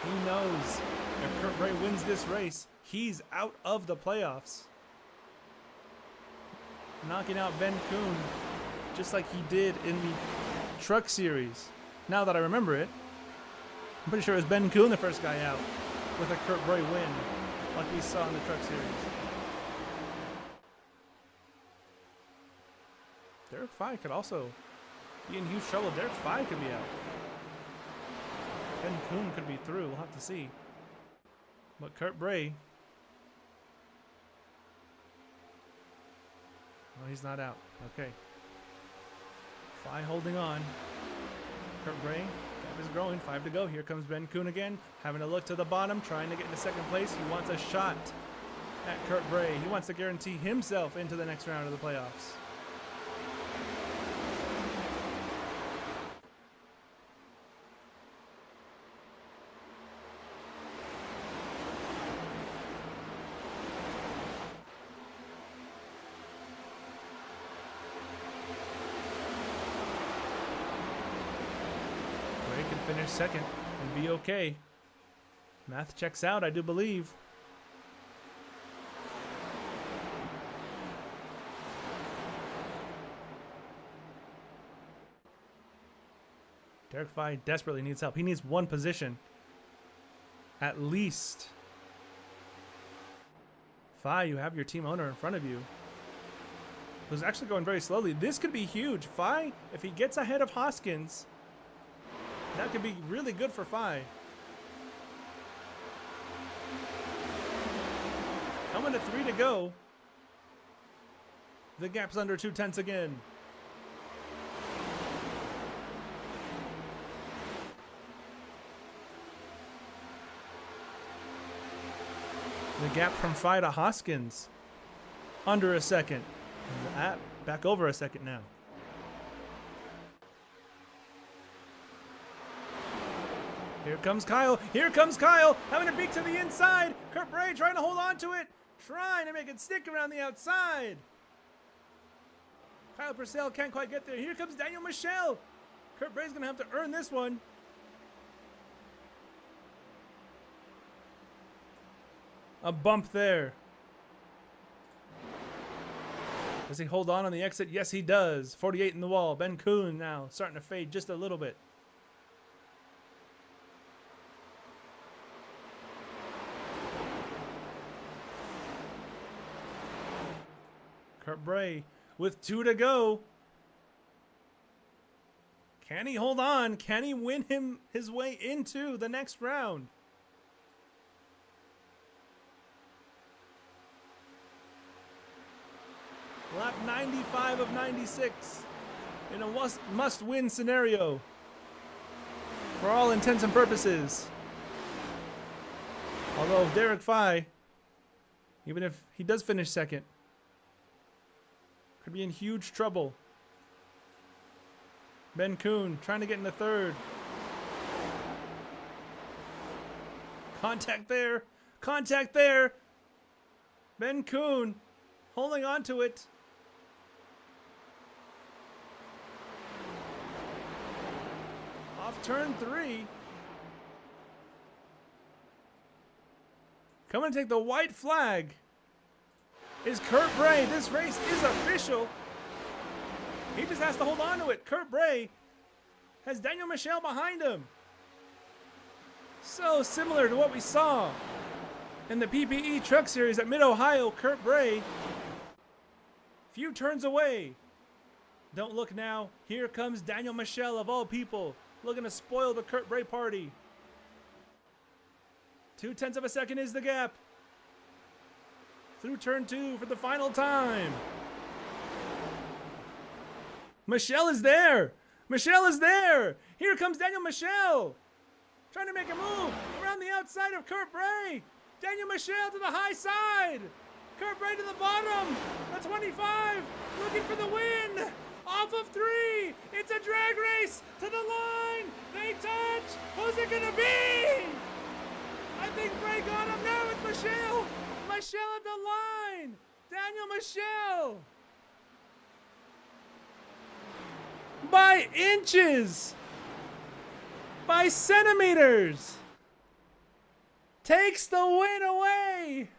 He knows if Kurt Bray wins this race, he's out of the playoffs. Knocking out Ben Kuhn just like he did in the Truck Series. Now that I remember it, I'm pretty sure it was Ben Kuhn the first guy out with a Kurt Bray win, like we saw in the Truck Series. Derek Fye could also be in huge trouble. Derek Fye could be out. Ben Kuhn could be through. We'll have to see. But Kurt Bray, oh, he's not out. Okay. Fye holding on. Kurt Bray, gap is growing. 5 to go. Here comes Ben Kuhn again, having a look to the bottom, trying to get into second place. He wants a shot at Kurt Bray. He wants to guarantee himself into the next round of the playoffs. Bray can finish second and be okay. Math checks out, I do believe. Derek Fye desperately needs help. He needs one position. At least. Fye, you have your team owner in front of you, who's actually going very slowly. This could be huge. Fye, if he gets ahead of Hoskins, that could be really good for Fye. Coming to 3 to go. The gap's under 2/10 again. The gap from Fye to Hoskins, under a second. Back over a second now. Here comes Kyle. Here comes Kyle, having a beak to the inside. Kurt Bray trying to hold on to it, trying to make it stick around the outside. Kyle Purcell can't quite get there. Here comes Daniel Michelle. Kurt Bray's gonna have to earn this one. A bump there. Does he hold on the exit? Yes, he does. 48 in the wall. Ben Kuhn now starting to fade just a little bit. Kurt Bray with 2 to go. Can he hold on? Can he win his way into the next round? Lap 95 of 96 in a must-win scenario for all intents and purposes. Although Derek Fye, even if he does finish second, could be in huge trouble. Ben Kuhn trying to get into third. Contact there. Contact there. Ben Kuhn holding on to it. Off turn 3. Coming to take the white flag is Kurt Bray. This race is official. He just has to hold on to it. Kurt Bray has Daniel Michelle behind him. So similar to what we saw in the PPE Truck Series at Mid-Ohio. Kurt Bray, few turns away. Don't look now. Here comes Daniel Michelle of all people, looking to spoil the Kurt Bray party. 0.2 of a second is the gap. Through turn 2 for the final time. Michelle is there. Michelle is there. Here comes Daniel Michelle. Trying to make a move around the outside of Kurt Bray. Daniel Michelle to the high side. Kurt Bray to the bottom. The 25 looking for the win. Off of 3. It's a drag race to the line. They touch. Who's it going to be? I think Bray got him. Now it's Michelle. Michelle at the line. Daniel Michelle. By inches. By centimeters. Takes the win away.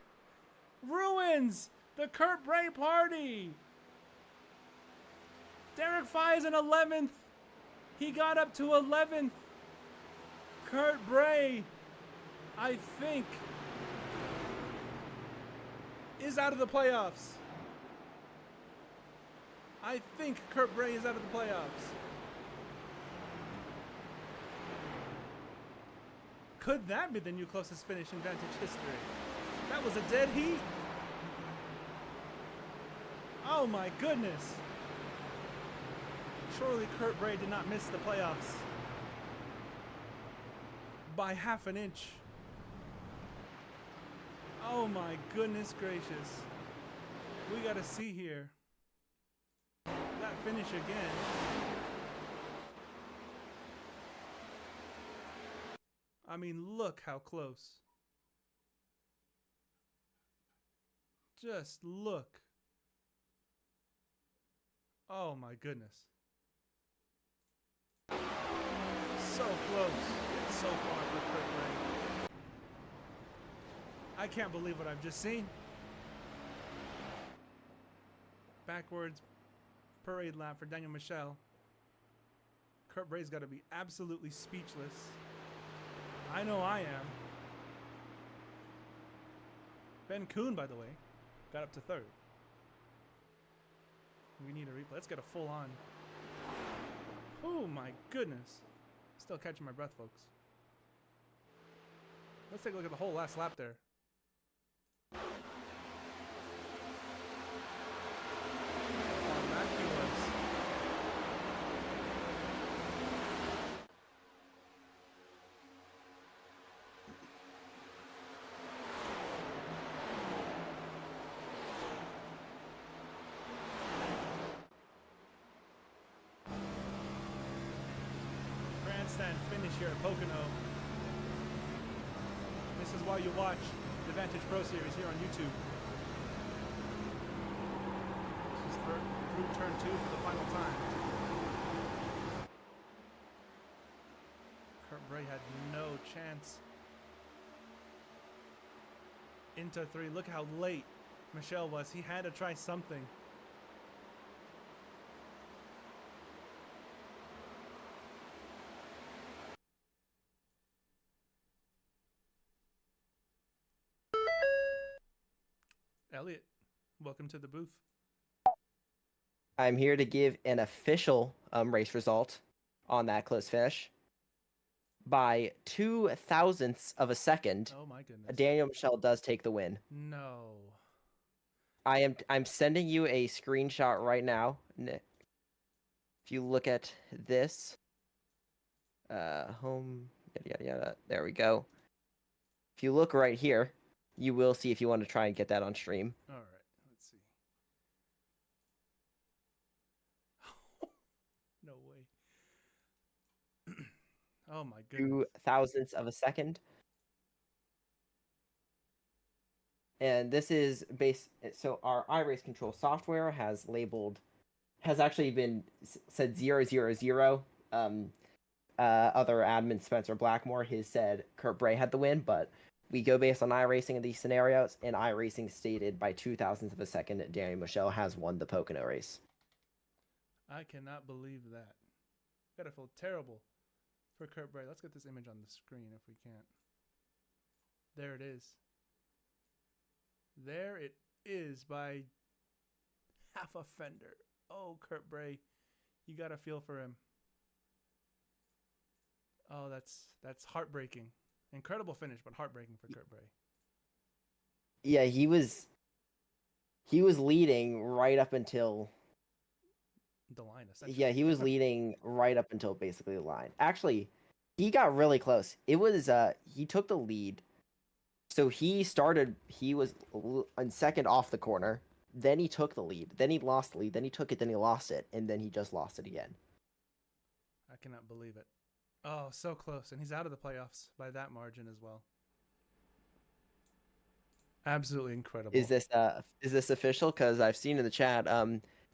Ruins the Kurt Bray party. Derek Fires in 11th. He got up to 11th. Kurt Bray, I think, is out of the playoffs. I think Kurt Bray is out of the playoffs. Could that be the new closest finish in Vantage history? That was a dead heat. Oh my goodness. Surely Kurt Bray did not miss the playoffs by half an inch. Oh my goodness gracious. We gotta see here. That finish again. I mean, look how close. Just look. Oh my goodness. So close. It's so far for Kurt Bray. I can't believe what I've just seen. Backwards parade lap for Daniel Michelle. Kurt Bray's got to be absolutely speechless. I know I am. Ben Kuhn, by the way, got up to 3rd. We need a replay. Let's get a full on. Oh my goodness. Still catching my breath, folks. Let's take a look at the whole last lap there. How far back he was. Grandstand finish here at Pocono. This is why you watch the Vantage Pro Series here on YouTube. This is through turn 2 for the final time. Kurt Bray had no chance. Into 3. Look how late Michelle was. He had to try something. Elliot, welcome to the booth. I'm here to give an official race result on that close finish. By 0.02 of a second, Oh my goodness. Daniel Michelle does take the win. No. I'm sending you a screenshot right now. If you look at this, home, yada yada yada. There we go. If you look right here, you will see if you want to try and get that on stream. All right, let's see. No way. Oh my goodness. 0.02 of a second. And this is so our iRace control software has actually been said 000. Other admin Spencer Blackmore has said Kurt Bray had the win, but we go based on iRacing in these scenarios, and iRacing stated by 0.02 of a second that Daniel Michelle has won the Pocono race. I cannot believe that. Gotta feel terrible for Kurt Bray. Let's get this image on the screen if we can't. There it is. There it is by half a fender. Oh, Kurt Bray, you gotta feel for him. Oh, that's heartbreaking. Incredible finish, but heartbreaking for Kurt Bray. Yeah, he was leading right up until the line, essentially. Yeah, he was leading right up until basically the line. Actually, he got really close. It was he took the lead. So he was on second off the corner. Then he took the lead. Then he lost the lead. Then he took it. Then he lost it. And then he just lost it again. I cannot believe it. Oh, so close. And he's out of the playoffs by that margin as well. Absolutely incredible. Is this official? Because I've seen in the chat,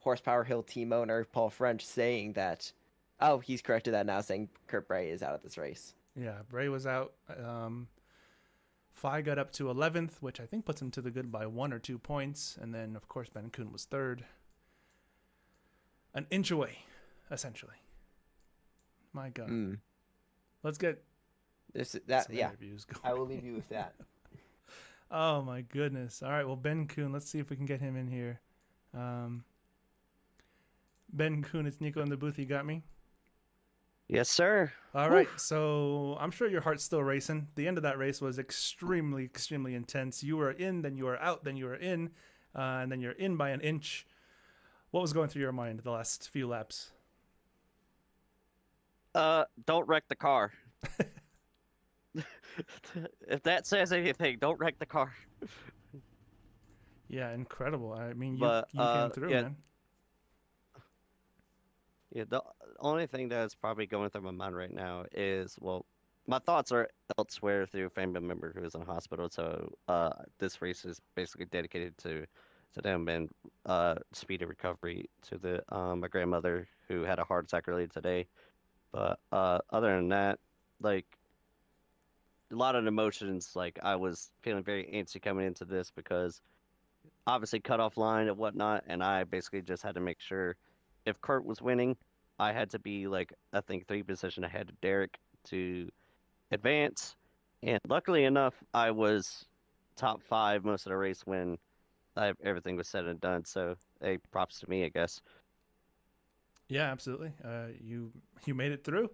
Horsepower Hill team owner Paul French saying that, oh, he's corrected that now, saying Kurt Bray is out of this race. Yeah, Bray was out. Phi got up to 11th, which I think puts him to the good by 1 or 2 points. And then, of course, Ben Kuhn was third. An inch away, essentially. My God. Let's get some interviews going. I will leave you with that. Oh, my goodness. All right, well, Ben Kuhn, let's see if we can get him in here. Ben Kuhn, it's Nico in the booth. You got me? Yes, sir. All right, so I'm sure your heart's still racing. The end of that race was extremely, extremely intense. You were in, then you were out, then you were in, and then you're in by an inch. What was going through your mind the last few laps? Don't wreck the car. If that says anything, don't wreck the car. Yeah, incredible. I mean, you But, came through, yeah. man. Yeah, the only thing that's probably going through my mind right now is, well, my thoughts are elsewhere through a family member who is in hospital. So, this race is basically dedicated to them and speedy recovery to the my grandmother who had a heart attack earlier today. But other than that, like a lot of emotions, like I was feeling very antsy coming into this because obviously cutoff line and whatnot, and I basically just had to make sure if Kurt was winning, I had to be like I think 3 position ahead of Derek to advance. And luckily enough, I was top 5 most of the race when everything was said and done. So hey, props to me, I guess. Yeah, absolutely. You made it through.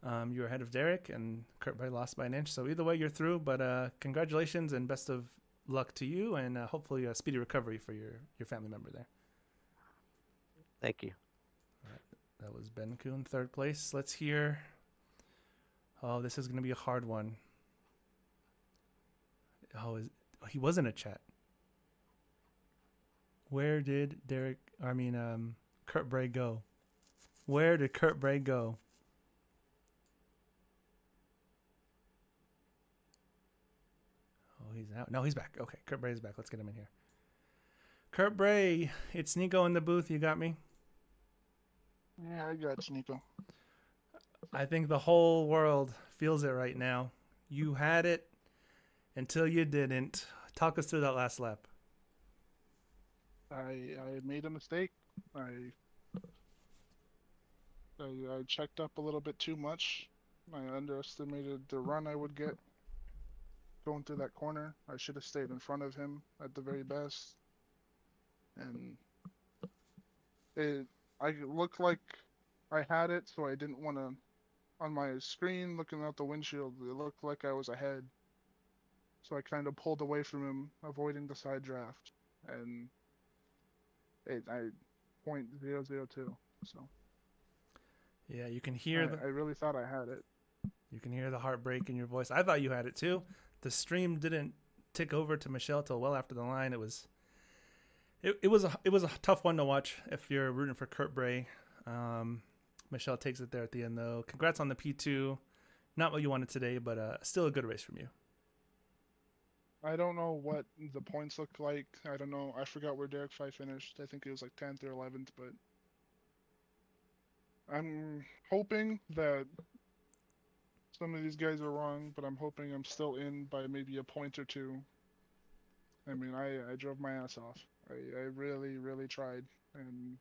You were ahead of Derek, and Kurt Bray lost by an inch. So either way, you're through. But congratulations and best of luck to you, and hopefully a speedy recovery for your family member there. Thank you. All right, that was Ben Kuhn, third place. Let's hear. Oh, this is going to be a hard one. Oh, he was in a chat. Where did Kurt Bray go? Where did Kurt Bray go? Oh, he's out. No, he's back. Okay, Kurt Bray's back. Let's get him in here. Kurt Bray, it's Nico in the booth. You got me? Yeah, I got you, Nico. I think the whole world feels it right now. You had it until you didn't. Talk us through that last lap. I made a mistake. I checked up a little bit too much. I underestimated the run I would get going through that corner. I should have stayed in front of him at the very best. And I looked like I had it, so I didn't want to. On my screen, looking out the windshield, it looked like I was ahead. So I kind of pulled away from him, avoiding the side draft. And I .002. So. Yeah, you can hear I really thought I had it. You can hear the heartbreak in your voice. I thought you had it too. The stream didn't tick over to Michelle till well after the line. It was a tough one to watch if you're rooting for Kurt Bray. Michelle takes it there at the end though. Congrats on the P2. Not what you wanted today, but still a good race from you. I don't know what the points look like. I don't know. I forgot where Derek Phi finished. I think it was like 10th or 11th, but I'm hoping that some of these guys are wrong, but I'm hoping I'm still in by maybe a point or 2. I mean, I drove my ass off. I really, really tried. And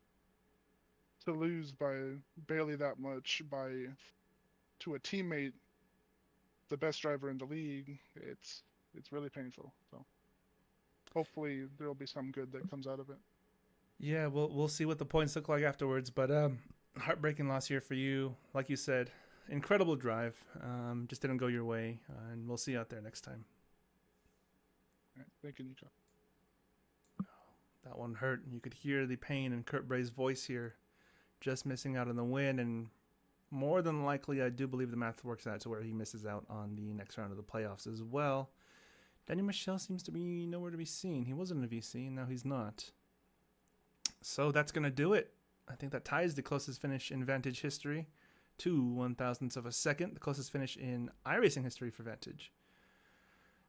to lose by barely that much to a teammate, the best driver in the league, it's really painful. So hopefully there'll be some good that comes out of it. Yeah, we'll see what the points look like afterwards, but heartbreaking loss here for you. Like you said, incredible drive. Just didn't go your way, and we'll see you out there next time. All right, thank you, Nico. That one hurt. You could hear the pain in Kurt Bray's voice here. just missing out on the win, and more than likely, I do believe the math works out to where he misses out on the next round of the playoffs as well. Daniel Michel seems to be nowhere to be seen. He wasn't a VC, and now he's not. So that's going to do it. I think that ties the closest finish in Vantage history to 1,000ths of a second, the closest finish in iRacing history for Vantage.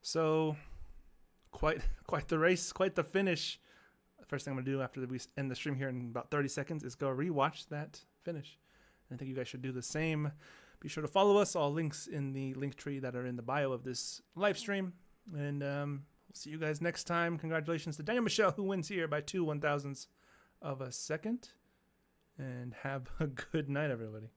So quite the race, quite the finish. The first thing I'm going to do after we end the stream here in about 30 seconds is go rewatch that finish. And I think you guys should do the same. Be sure to follow us. All links in the link tree that are in the bio of this live stream. And we'll see you guys next time. Congratulations to Daniel Michel, who wins here by 2 1,000ths of a second. And have a good night, everybody.